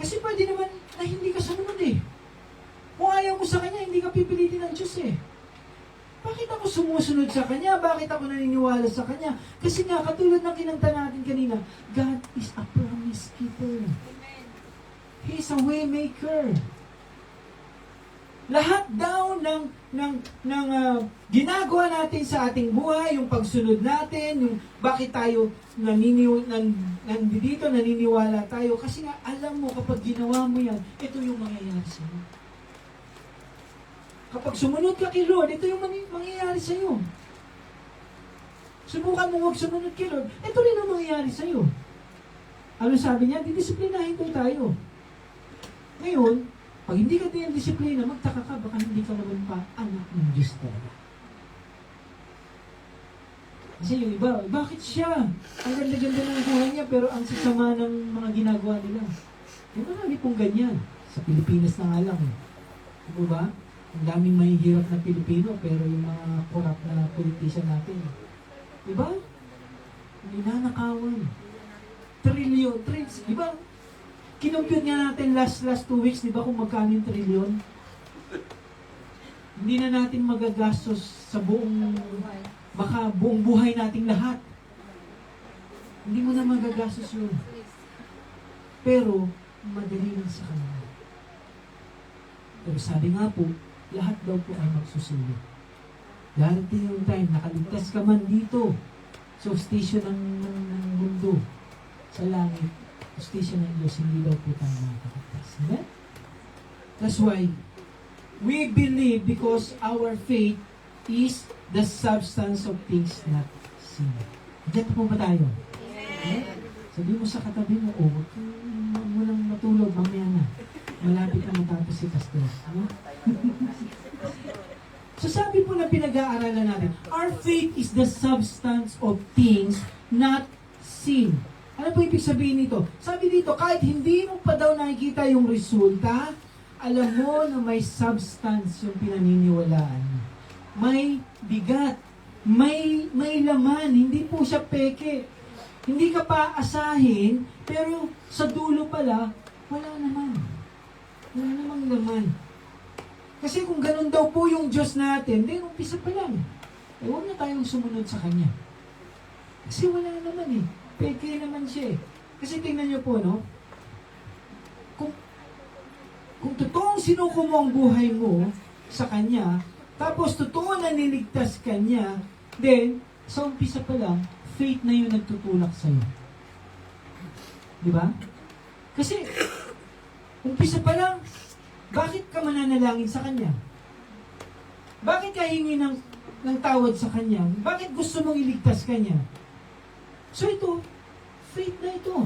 Kasi pwede naman na hindi ka sumunod Kung ayaw mo sa Kanya, hindi ka pipilitin ng Diyos Bakit ako sumusunod sa Kanya? Bakit ako naniniwala sa Kanya? Kasi nga, katulad ng kinanta natin kanina, God is a promise keeper. He is a way maker. Lahat daw ng ginagawa natin sa ating buhay, yung pagsunod natin, yung bakit tayo nandito, naniniwala tayo. Kasi nga, alam mo, kapag ginawa mo yan, ito yung mangyayari sa iyo. Kapag sumunod ka kay Lord, ito yung mangyayari sa iyo. Subukan mo huwag sumunod kay Lord, ito rin ang mangyayari sa iyo. Ano sabi niya? Didisiplinahin ko tayo. Ngayon, pag hindi ka din disiplina, magtaka ka, baka hindi ka naman pa anak ng Diyos talaga. Kasi yung iba, bakit siya? Ang ganda-ganda ng buhay niya, pero ang sasama ng mga ginagawa nila. Yung marami pong ganyan. Sa Pilipinas na nga lang. Diba ba? Ang daming mahihirap na Pilipino, pero yung mga corrupt na politician natin. Diba? Ninanakawan. Trillion. Diba? Kinumpute nga natin last 2 weeks, diba kung magkano yung trillion? Hindi na natin magagastos sa baka buong buhay nating lahat. Hindi mo na magagastos yun. Pero, madali lang sa kanila. Pero sabi nga po, lahat daw po ay magsusulit. Darating yung time, nakaligtas ka man dito sa station ng mundo, sa langit, station ng Diyos, hindi daw po tayo makakaligtas. Amen? That's why, we believe because our faith is the substance of things not seen. Diyan po ba tayo? Amen? Sabi mo sa katabi mo, huwag mo nang matulog, mamaya na. Malapit na matapos si Pastor. Ano? So sabi po na pinag-aaralan natin, our faith is the substance of things not seen. Ano po ibig sabihin nito? Sabi dito, kahit hindi mo pa daw nakikita yung resulta, alam mo na may substance yung pinaniniwalaan. May bigat, may laman, hindi po siya peke. Hindi ka pa asahin, pero sa dulo pala, wala naman. Wala namang laman. Kasi kung ganun daw po yung Diyos natin, then umpisa pa lang. Huwag na tayong sumunod sa Kanya. Kasi wala naman eh. Peke naman siya eh. Kasi tingnan niyo po, no? Kung totoong sinuko mo ang buhay mo sa Kanya, tapos totoo na niligtas ka niya, then, sa umpisa pa lang, faith na yun nagtutulak sa'yo. Di ba? Kasi, umpisa pa lang, bakit ka mananalangin sa Kanya? Bakit ka hingi ng tawad sa Kanya? Bakit gusto mong iligtas ka niya? So ito, faith na ito.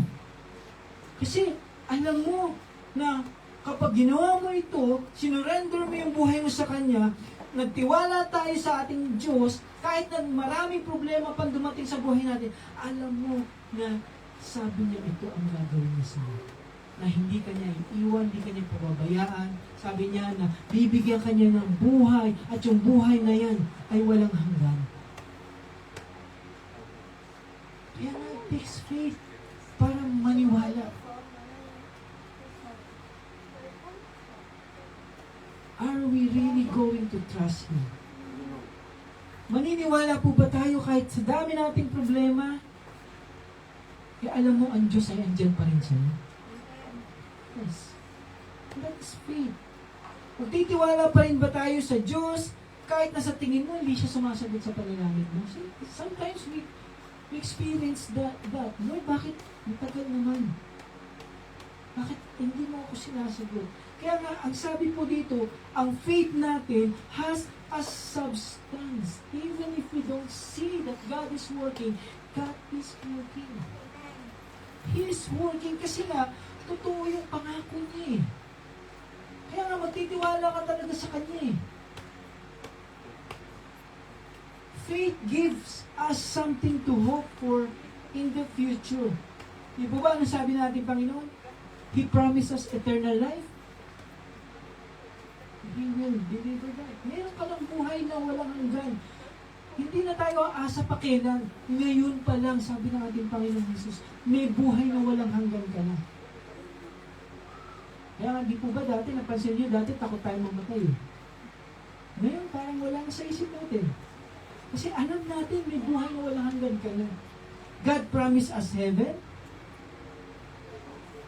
Kasi, alam mo na kapag ginawa mo ito, sinurrender mo yung buhay mo sa Kanya, nagtiwala tayo sa ating Diyos, kahit na maraming problema pang dumating sa buhay natin, alam mo na sabi niya ito ang gagawin niya sa iyo. Na hindi ka niya iiwan, hindi ka niya pababayaan. Sabi niya na bibigyan ka niya ng buhay at yung buhay na yan ay walang hanggan. Kaya nga, it takes faith para maniwala. Are we really going to trust Him? Maniniwala po ba tayo kahit sa dami nating problema? Kaya alam mo, ang Diyos ay andyan pa rin sa'yo. Yes. That is faith. Magtitiwala pa rin ba tayo sa Diyos kahit na sa tingin mo, hindi siya sumasagot sa panalangin mo? Sometimes we experience that. Lord, bakit? Matagal naman. Bakit hindi mo ako sinasagot? Kaya nga, ang sabi po dito, ang faith natin has a substance. Even if we don't see that God is working, God is working. He is working kasi nga, totoo yung pangako niya eh. Kaya nga, magtitiwala ka talaga sa Kanya eh. Faith gives us something to hope for in the future. Di ba ano sabi natin, Panginoon? He promised us eternal life. He will deliver that. Meron ka ng buhay na walang hanggan. Hindi na tayo aasa pa kailan. Ngayon pa lang, sabi ng ating Panginoon Jesus, may buhay na walang hanggan ka na. Kaya nga, di po ba dati, napansin nyo, dati takot tayo mamatay. Ngayon, parang wala na sa isip natin. Kasi alam natin, may buhay na walang hanggan ka na. God promised us heaven.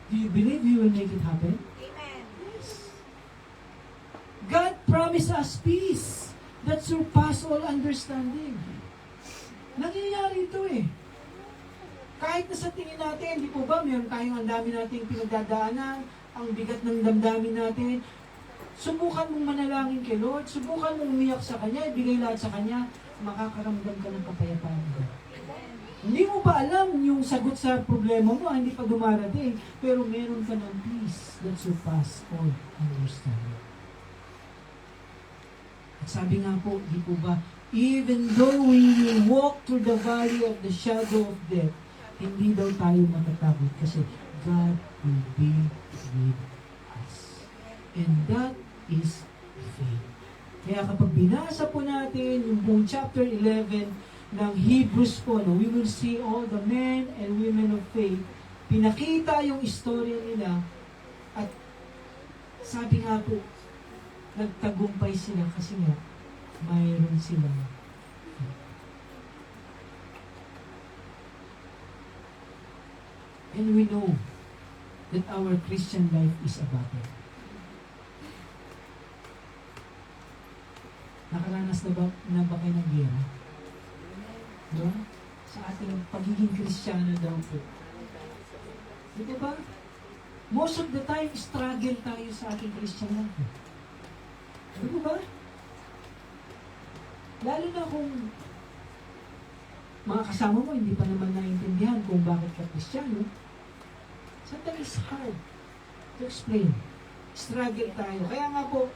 Do you believe He will make it happen? Amen. Yes. God promised us peace that surpass all understanding. Nangyayari ito eh. Kahit na sa tingin natin, di po ba, meron tayong ang dami nating pinagdadaanan, ang bigat ng damdamin natin. Subukan mong manalangin kay Lord, subukan mong umiyak sa Kanya, ibigay lahat sa Kanya, makakaramdam ka ng kapayapaan. Hindi mo pa alam yung sagot sa problema mo, hindi pa dumarating, pero meron ka ng peace that surpass all understanding. At sabi nga po, di po ba, Even though we will walk through the valley of the shadow of death, hindi daw tayo matatakot kasi God will be with us. And that is faith. Kaya kapag binasa po natin yung buong chapter 11 ng Hebrews po, no, we will see all the men and women of faith. Pinakita yung istorya nila at sabi nga po, nagtagumpay sila kasi nga mayroon silang faith. And we know that our Christian life is a battle. Nakaranas na ba kayo ng gera? No? Sa ating pagiging Kristiyano daw po. Di ba? Most of the time, struggle tayo sa ating Christian life. Di ba? Lalo na kung mga kasama mo, hindi pa naman naiintindihan kung bakit ka Kristiyano. Sometimes it's hard to explain. Struggle tayo. Kaya nga po,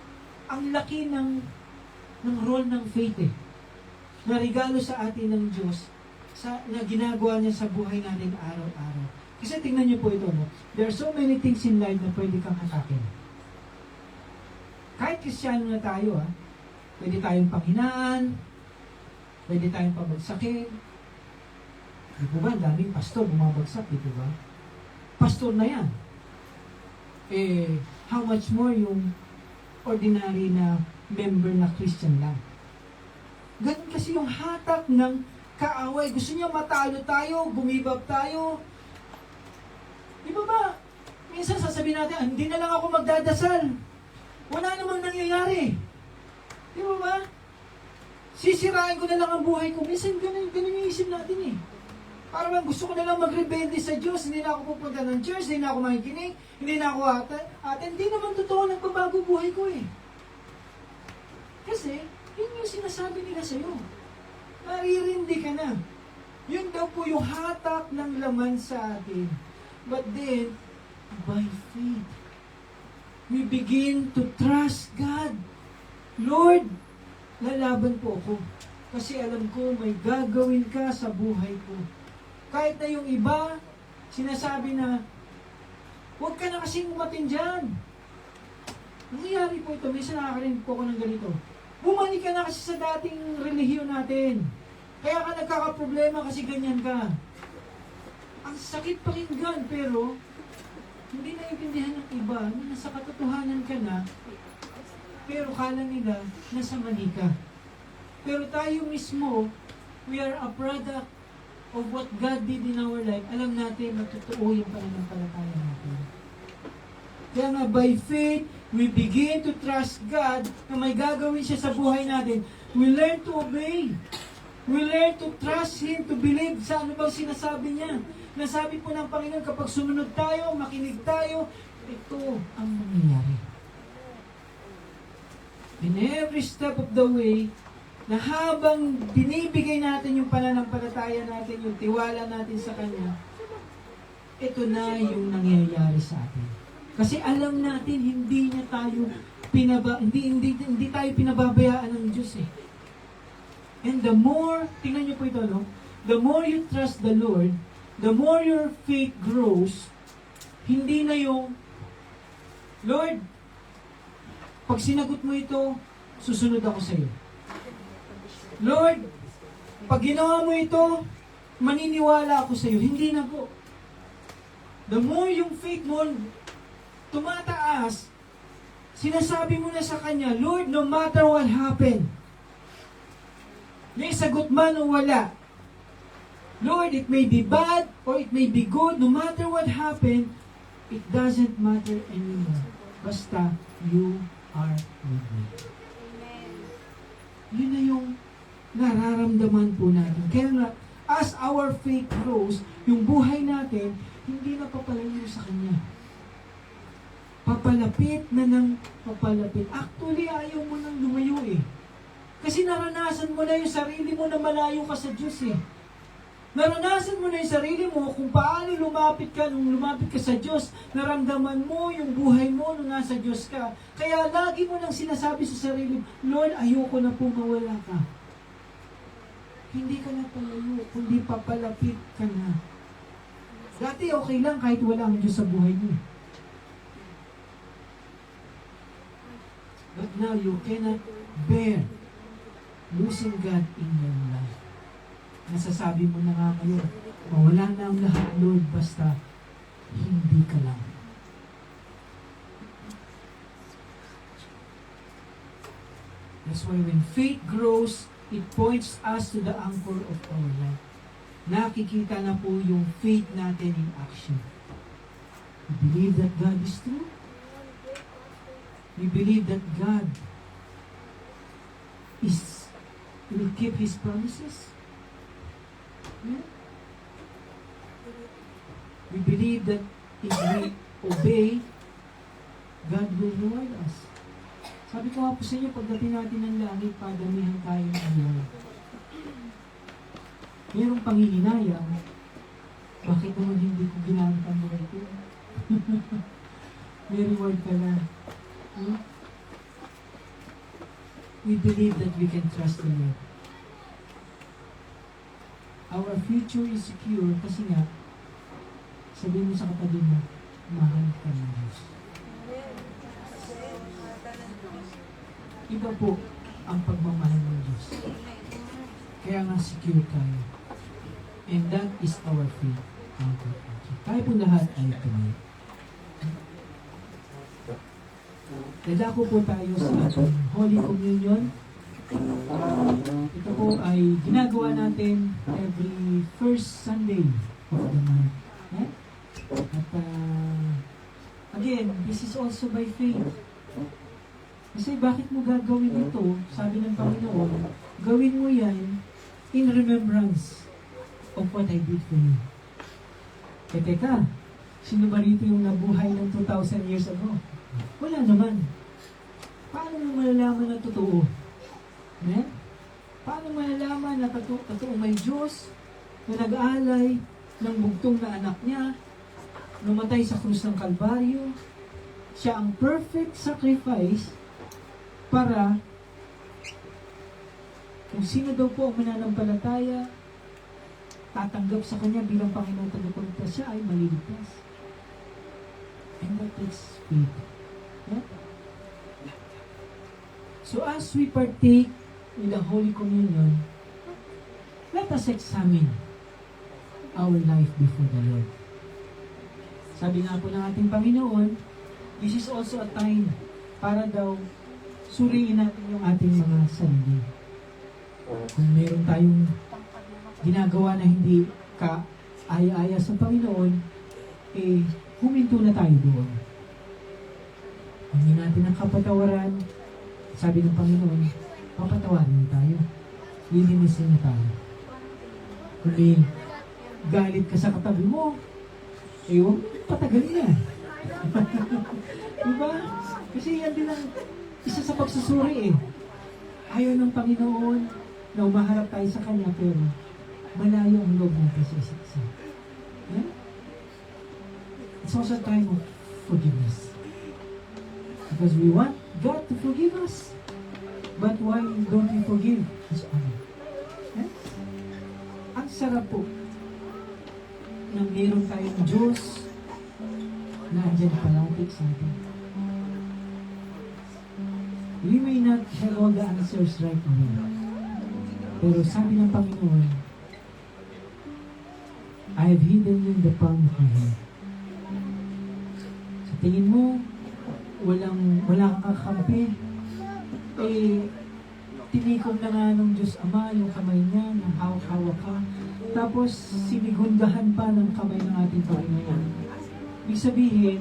ang laki ng role ng faith na regalo sa atin ng Diyos na ginagawa niya sa buhay natin araw-araw. Kasi tingnan niyo po ito, no? There are so many things in life na pwede kang hatakin. Kahit Kristiyano na tayo, pwede tayong panghinaan, pwede tayong pabagsakin. Di po ba? Daming pastor bumabagsak, di po ba? Pastor na yan. How much more yung ordinary na member na Christian lang. Ganun kasi yung hatak ng kaaway. Gusto niya matalo tayo, bumibab tayo. Di ba ba? Minsan sasabihin natin, hindi na lang ako magdadasal. Wala namang nangyayari. Di ba ba? Sisirain ko na lang ang buhay ko. Minsan ganun yung isip natin Parang gusto ko na lang magrebelde sa Diyos. Hindi na ako pupunta ng church, hindi na ako makikinig, hindi na ako hindi naman totoo nagbabago buhay ko Kasi, yun yung sinasabi nila sa'yo. Naririndi ka na. Yun daw po yung hatak ng laman sa atin. But then, by faith, we begin to trust God. Lord, lalaban po ako. Kasi alam ko, may gagawin ka sa buhay ko. Kahit na yung iba, sinasabi na, huwag ka na kasing umatin dyan. Nangyayari po ito, minsan nakakarinig po ako ng ganito. Bumalik ka na kasi sa dating relihiyon natin. Kaya ka nagkakaproblema kasi ganyan ka. Ang sakit pakinggan, pero hindi naiintindihan ng iba na nasa katotohanan ka na, pero kala nila nasa mali ka. Pero tayo mismo, we are a product of what God did in our life. Alam natin na totoo yung pananampalataya natin. Kaya nga, by faith, we begin to trust God na may gagawin siya sa buhay natin. We learn to obey. We learn to trust Him, to believe sa ano bang sinasabi niya. Nasabi po ng Panginoon, kapag sumunod tayo, makinig tayo, ito ang mangyayari. In every step of the way, na habang binibigay natin yung pananampalataya natin, yung tiwala natin sa Kanya, ito na yung nangyayari sa atin. Kasi alam natin hindi tayo pinababayaan ng Diyos And the more, tingnan niyo po ito, no? The more you trust the Lord, the more your faith grows. Hindi na yung, Lord, pag sinagot mo ito, susunod ako sa iyo. Lord, pag ginawa mo ito, maniniwala ako sa iyo. Hindi na po. The more yung faith mo tumataas, sinasabi mo na sa Kanya, Lord, no matter what happened, may sagot man o wala, Lord, it may be bad or it may be good, no matter what happened, it doesn't matter anymore. Basta, you are with me. Yun na yung nararamdaman po natin. Kaya nga, as our faith grows, yung buhay natin, hindi na papalayo sa Kanya. Papalapit na ng papalapit. Actually, ayaw mo nang lumayo Kasi naranasan mo na yung sarili mo na malayo ka sa Diyos Naranasan mo na yung sarili mo kung paano lumapit ka nung lumapit ka sa Diyos. Naramdaman mo yung buhay mo nung nasa Diyos ka. Kaya lagi mo nang sinasabi sa sarili, Lord, ayoko na po mawala ka. hindi ka na palayo, kundi papalapit ka na. Dati okay lang kahit wala ang Diyos sa buhay mo. But now you cannot bear losing God in your life. Nasasabi mo na nga kayo, mawala na ang lahat, Lord, basta hindi ka lang. That's why when faith grows, it points us to the anchor of our life. Nakikita na po yung faith natin in action. We believe that God is true. We believe that God will keep His promises. Yeah? We believe that if we obey, God will reward us. Sabi ko nga po sa inyo, pagdating natin ng langit, padamihan tayo ng reward. Mayroong pangihinayang, bakit naman hindi ko ginamit ang buhay ko? May reward ka na. Hmm? We believe that we can trust the Lord. Our future is secure kasi nga, sabihin mo sa katabi mo, mahal ka ng Diyos. Iba po ang pagmamahal ng Diyos. Kaya nga secure tayo. And that is our faith. Tayo po lahat ay tumayo. Dadako po tayo sa ating Holy Communion. Ito po ay ginagawa natin every first Sunday of the month. Eh? At again, this is also by faith. Kasi bakit mo gagawin ito? Sabi ng Panginoon, gawin mo yan in remembrance of what I did for you. Teka, sino ba rito yung nabuhay ng 2,000 years ago? Wala naman. Paano mo malalaman na totoo? Eh? Paano malalaman na totoo may Diyos na nag-aalay ng bugtong na anak niya, namatay sa krus ng Kalbaryo, siya ang perfect sacrifice para kung sino daw po ang mananampalataya, tatanggap sa Kanya bilang Panginoon tagapagligtas, siya ay maliligtas. And that takes faith. Yeah? So as we partake in the Holy Communion, let us examine our life before the Lord. Sabi nga po ng ating Panginoon, this is also a time para daw suriin natin yung ating mga sarili. Kung meron tayong ginagawa na hindi ka-aya-aya sa Panginoon, eh, huminto na tayo doon. Hindi natin ang kapatawaran. Sabi ng Panginoon, papatawarin tayo. Lilinisin na tayo. Kung galit ka sa katabi mo, eh, huwag patagalin na. Diba? Kasi yan din ang isa sa pagsusuri eh. Ayaw ng Panginoon na umaharap tayo sa Kanya, pero malayo ang loob natin sa isa't isa. Yeah? It's also a time of forgiveness. Because we want God to forgive us. But why don't we forgive His honor? Yeah? Ang sarap po na meron tayong Diyos na andyan palagi sa atin. We may not have all the answers right away. Pero sabi ng Panginoon, I have hidden you in the palm of my hand. Sa tingin mo, wala kang kakampi, eh, tinikom na nga ng Diyos Ama yung kamay niya, nang hawak-hawak ka, tapos sinigundahan pa ng kamay ng ating Panginoon. Ibig sabihin,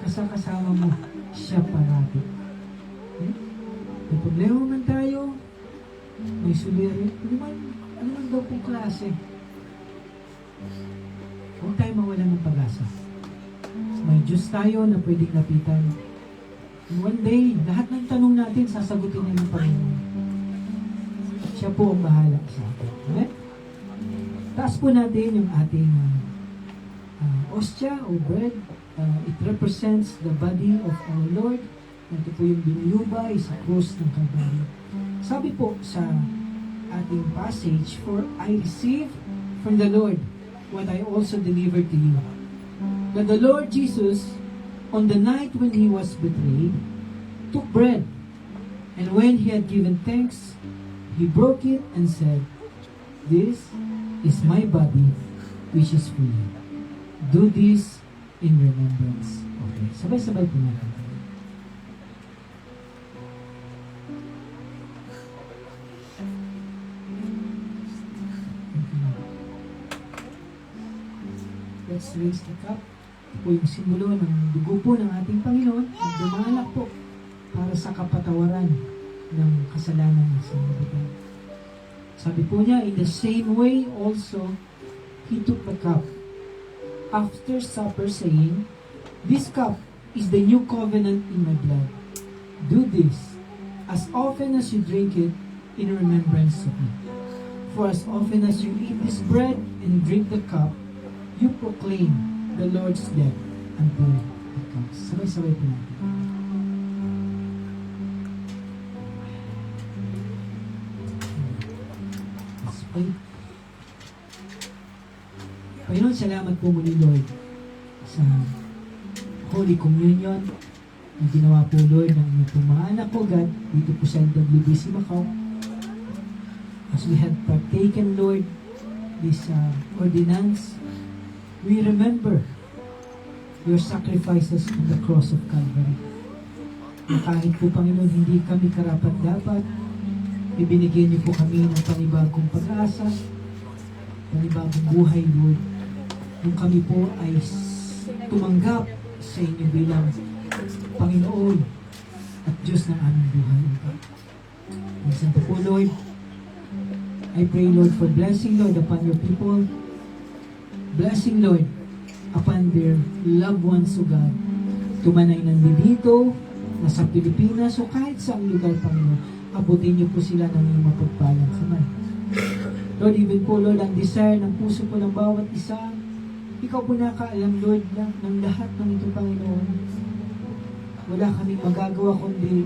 kasama mo siya parati. Eh? May problema man tayo, may suliri, ano man daw pong klase. Huwag tayo mawala ng pag-asa. May Diyos tayo na pwedeng lapitan. And one day, lahat ng tanong natin, sasagutin niya ng Panginoon. Siya po ang bahala sa atin. Okay? Taas po natin yung ating ostya o bread. It represents the body of our Lord. Ito po yung biniyubay sa cross ng Kalbaryo. Sabi po sa ating passage, for I received from the Lord what I also delivered to you. That the Lord Jesus, on the night when he was betrayed, took bread, and when he had given thanks, he broke it and said, "This is my body, which is for you. Do this in remembrance of me." Sabay-sabay po natin. Let's raise the cup. Ito po yung simbolo ng dugo po ng ating Panginoon at dumalak po para sa kapatawaran ng kasalanan ng sanlibutan. Sabi po niya, in the same way also, he took the cup after supper, saying, "This cup is the new covenant in my blood. Do this as often as you drink it in remembrance of me. For as often as you eat this bread and drink the cup, you proclaim the Lord's death until He comes." Sabay-sabay po natin. Let's pray. Panginoon, salamat po muli, Lord, sa Holy Communion na ginawa po, Lord, ng inyong pong mga anak po, God, dito po sa NWBC Macau. As we have partaken, Lord, this ordinance, we remember your sacrifices on the cross of Calvary. Na kahit po, Panginoon, hindi kami karapat-dapat, ibinigyan niyo po kami ng panibagong pag-asa, panibagong buhay, Lord. Nung kami po ay tumanggap sa inyo bilang Panginoon at Diyos ng aming buhay. Minsan po, Lord, I pray, Lord, for blessing, Lord, upon your people. Blessing, Lord, upon their loved ones, O God. Tumanay nandito, nasa Pilipinas, o kahit sa lugar, Panginoon, abutin niyo po sila ng iyong mapagpalang kamay. Lord, even po, Lord, ang desire ng puso po ng bawat isa, ikaw po nakaalam, Lord, ng lahat ng ito, Panginoon. Wala kaming magagawa kundi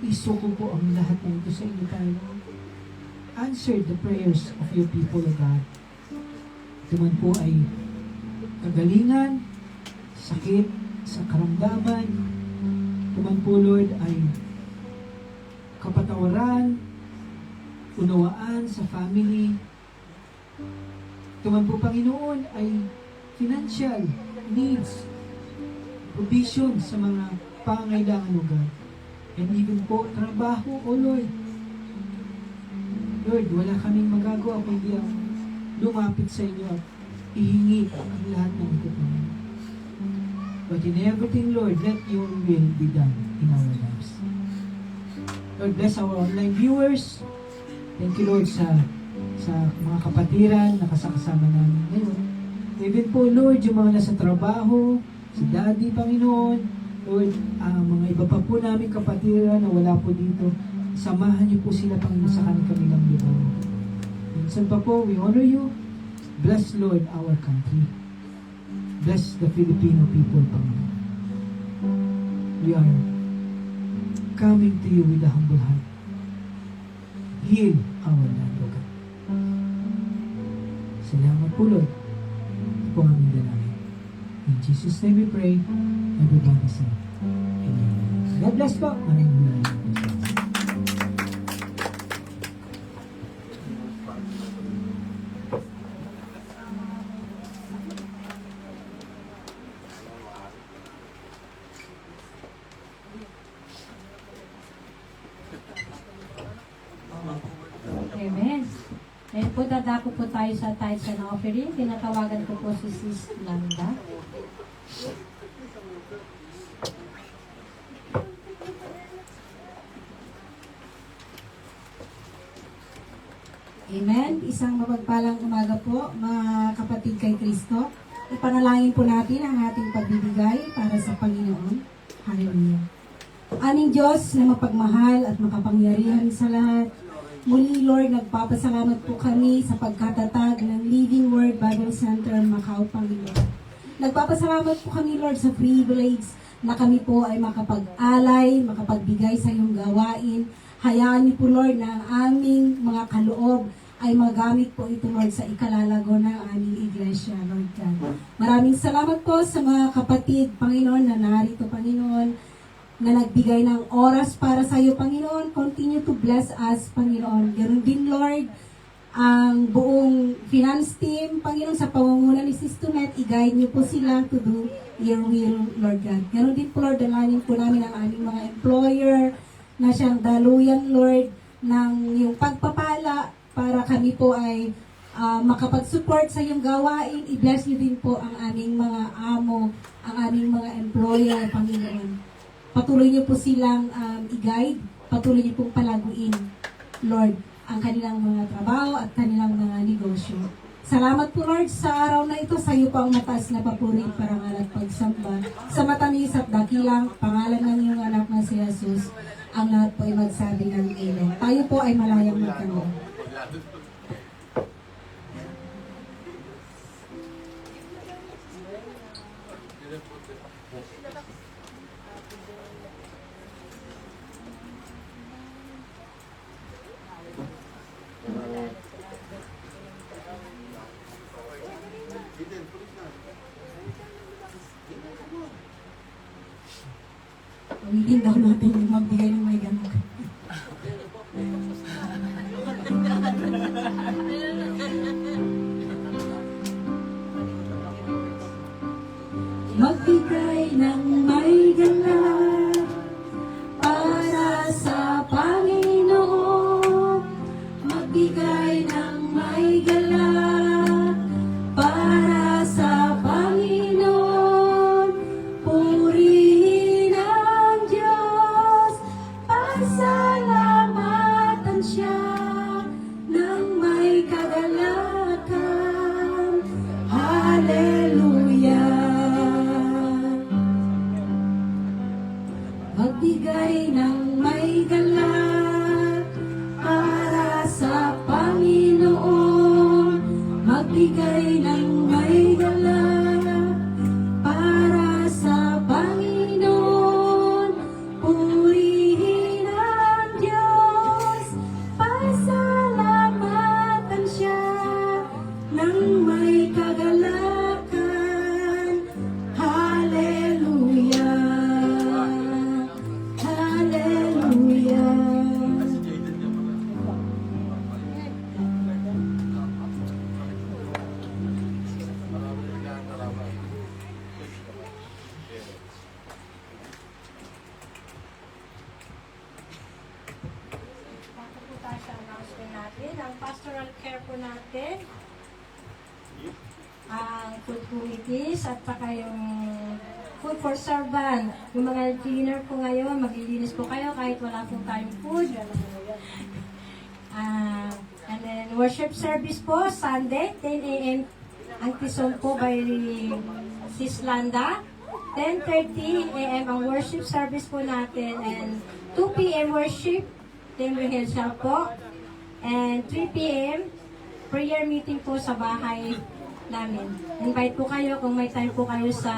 isuko po ang lahat ng ito sa inyo, Panginoon. Answer the prayers of your people, O God. Ito man po ay kagalingan, sakit, sa karamdaman. Ito man po, Lord, ay kapatawaran, unawaan sa family. Ito man po, Panginoon, ay financial needs, provision sa mga pangailangan, O God. And even po, trabaho, O Lord. Lord, wala kaming magagawa kundi ang lumapit sa inyo at ihingi ang lahat ng ito, Panginoon. But in everything, Lord, let your will be done in our lives. Lord, bless our online viewers. Thank you, Lord, sa mga kapatiran na kasama namin ngayon. Even po, Lord, yung mga nasa trabaho, si Daddy, Panginoon, Lord, mga iba pa po namin kapatiran na wala po dito, samahan niyo po sila, Panginoon, sa kanilang lugar. Minsan pa po, we honor you. Bless, Lord, our country. Bless the Filipino people, Panginoon. We are coming to you with a humble heart. Heal our land, O God. Salamat po, Lord. Ito po ang aming dalangin. In Jesus' name we pray. Everybody say, Amen. God bless po. Maraming po. Amen. Ngayon po, dadako po tayo sa tithes and offering. Tinatawagan ko po si Sis Landa. Amen. Isang mapagpalang umaga po, mga kapatid kay Kristo. Ipanalangin po natin ang ating pagbibigay para sa Panginoon. Hallelujah. Aming Diyos na mapagmahal at makapangyarihan sa lahat, muli, Lord, nagpapasalamat po kami sa pagkatatag ng Living Word Bible Center Macau, Panginoon. Nagpapasalamat po kami, Lord, sa privilege na kami po ay makapag-alay, makapagbigay sa iyong gawain. Hayaan niyo po, Lord, na ang aming mga kaloob ay magamit po ito, Lord, sa ikalalago ng aming iglesia, Lord God. Maraming salamat po sa mga kapatid, Panginoon, na narito, Panginoon, na nagbigay ng oras para sa iyo, Panginoon. Continue to bless us, Panginoon. Ganoon din, Lord, ang buong finance team, Panginoon, sa pangunguna ni Sis Tonet, i-guide niyo po sila to do your will, Lord God. Ganoon din po, Lord, dalangin po namin ang aming mga employer na siyang daluyan, Lord, ng yung pagpapala para kami po ay makapag-support sa iyong gawain. I-bless niyo din po ang aming mga amo, ang aming mga employer, Panginoon. Patuloy niyo po silang i-guide, patuloy niyo pong palaguin, Lord, ang kanilang mga trabaho at kanilang mga negosyo. Salamat po, Lord, sa araw na ito. Sa iyo po ang mataas na papuri, parangal at pagsamba. Sa matamis at dakilang pangalan ng iyong anak na si Jesus, ang lahat po ay magsabi ng amen. Tayo po ay malayang magkaroon. Ulitin daw natin yung magbigay ng may gamot. Magbigay ng may ganap para sa Panginoon. Magbigay ng may galak para sa Panginoon. Purihin ang Diyos, pasalamatan siya ng may kagalakan. Hallelujah. Magbigay ng may galak para sa Panginoon. Magbigay ng may galak para sa Panginoon. Purihin ang Diyos, pasalamatan siya ng may kagalakan. Hallelujah. Hallelujah. Bago po tayo sa announcement natin, ang pastoral care po natin, ang food committees at saka yung food for servant. Yung mga cleaner po ngayon, maglilinis po kayo kahit wala po tayong food. And then worship service po, Sunday, 10 a.m. ang tison po by Sis Landa. 10:30 a.m. ang worship service po natin and 2 p.m. worship, Timber Hill Shop po. And 3 p.m. prayer meeting po sa bahay namin. Invite po kayo kung may time po kayo sa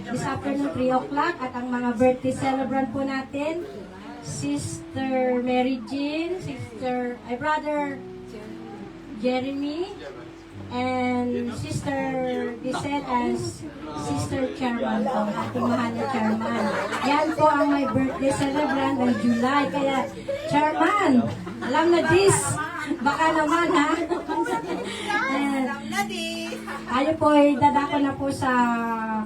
this afternoon 3 o'clock at ang mga birthday celebrant po natin, Sister Mary Jean, Brother Jeremy, and Sister Gisette as Sister Chairman po, ating mahal na Chairman. Yan po ang may birthday celebrant ng July. Kaya, Chairman, alam na this. Baka naman, ha? And, tayo po ay dadako na po sa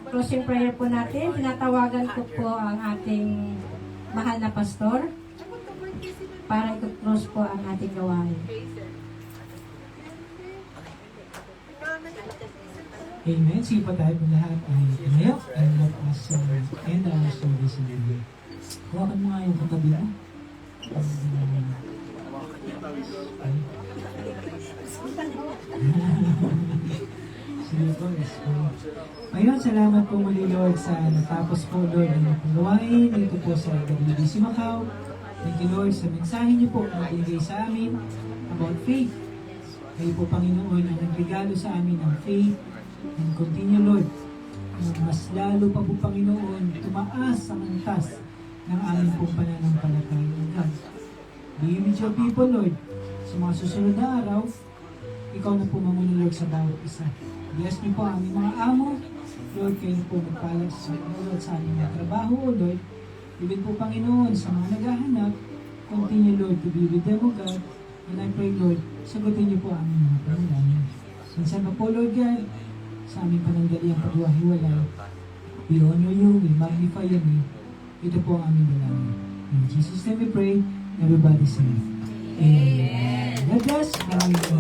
closing prayer po natin. Tinatawagan ko po ang ating mahal na pastor para i-close po ang ating gawain. Amen. Sige po tayo po lahat ay tumayo and let us end our service in the day. Hawakan mo nga yung katabi mo. Sige po, yes po. Ayun, salamat po muli Lord sa natapos po Lord ang gawain dito po sa WBC Macau. Thank you Lord sa mensahe niyo po na binigay sa amin about faith. Kayo po Panginoon ang nagregalo sa amin ng faith And continue, Lord, mas lalo pa po, Panginoon, tumaas ang antas ng aming pong pananampalataya, O God. Be with your people, Lord. Sa mga susunod na araw, ikaw na po mamuna, Lord, sa bawat isa. Bless niyo po ang aming mga amo. Lord, kayo na po magpalag sa Lord sa aming mga trabaho, O Lord. Even po, Panginoon, sa mga naghahanap, continue, Lord, to be with them, O God. And I pray, Lord, sagutin niyo po ang aming mga panalangin. Minsan pa po, Lord God, sa aming panandaliang pagwahiwalay, we honor you, we magnify your name. Ito po ang aming dalangin. In Jesus' name we pray. Everybody say, Amen. God bless. Maraming po.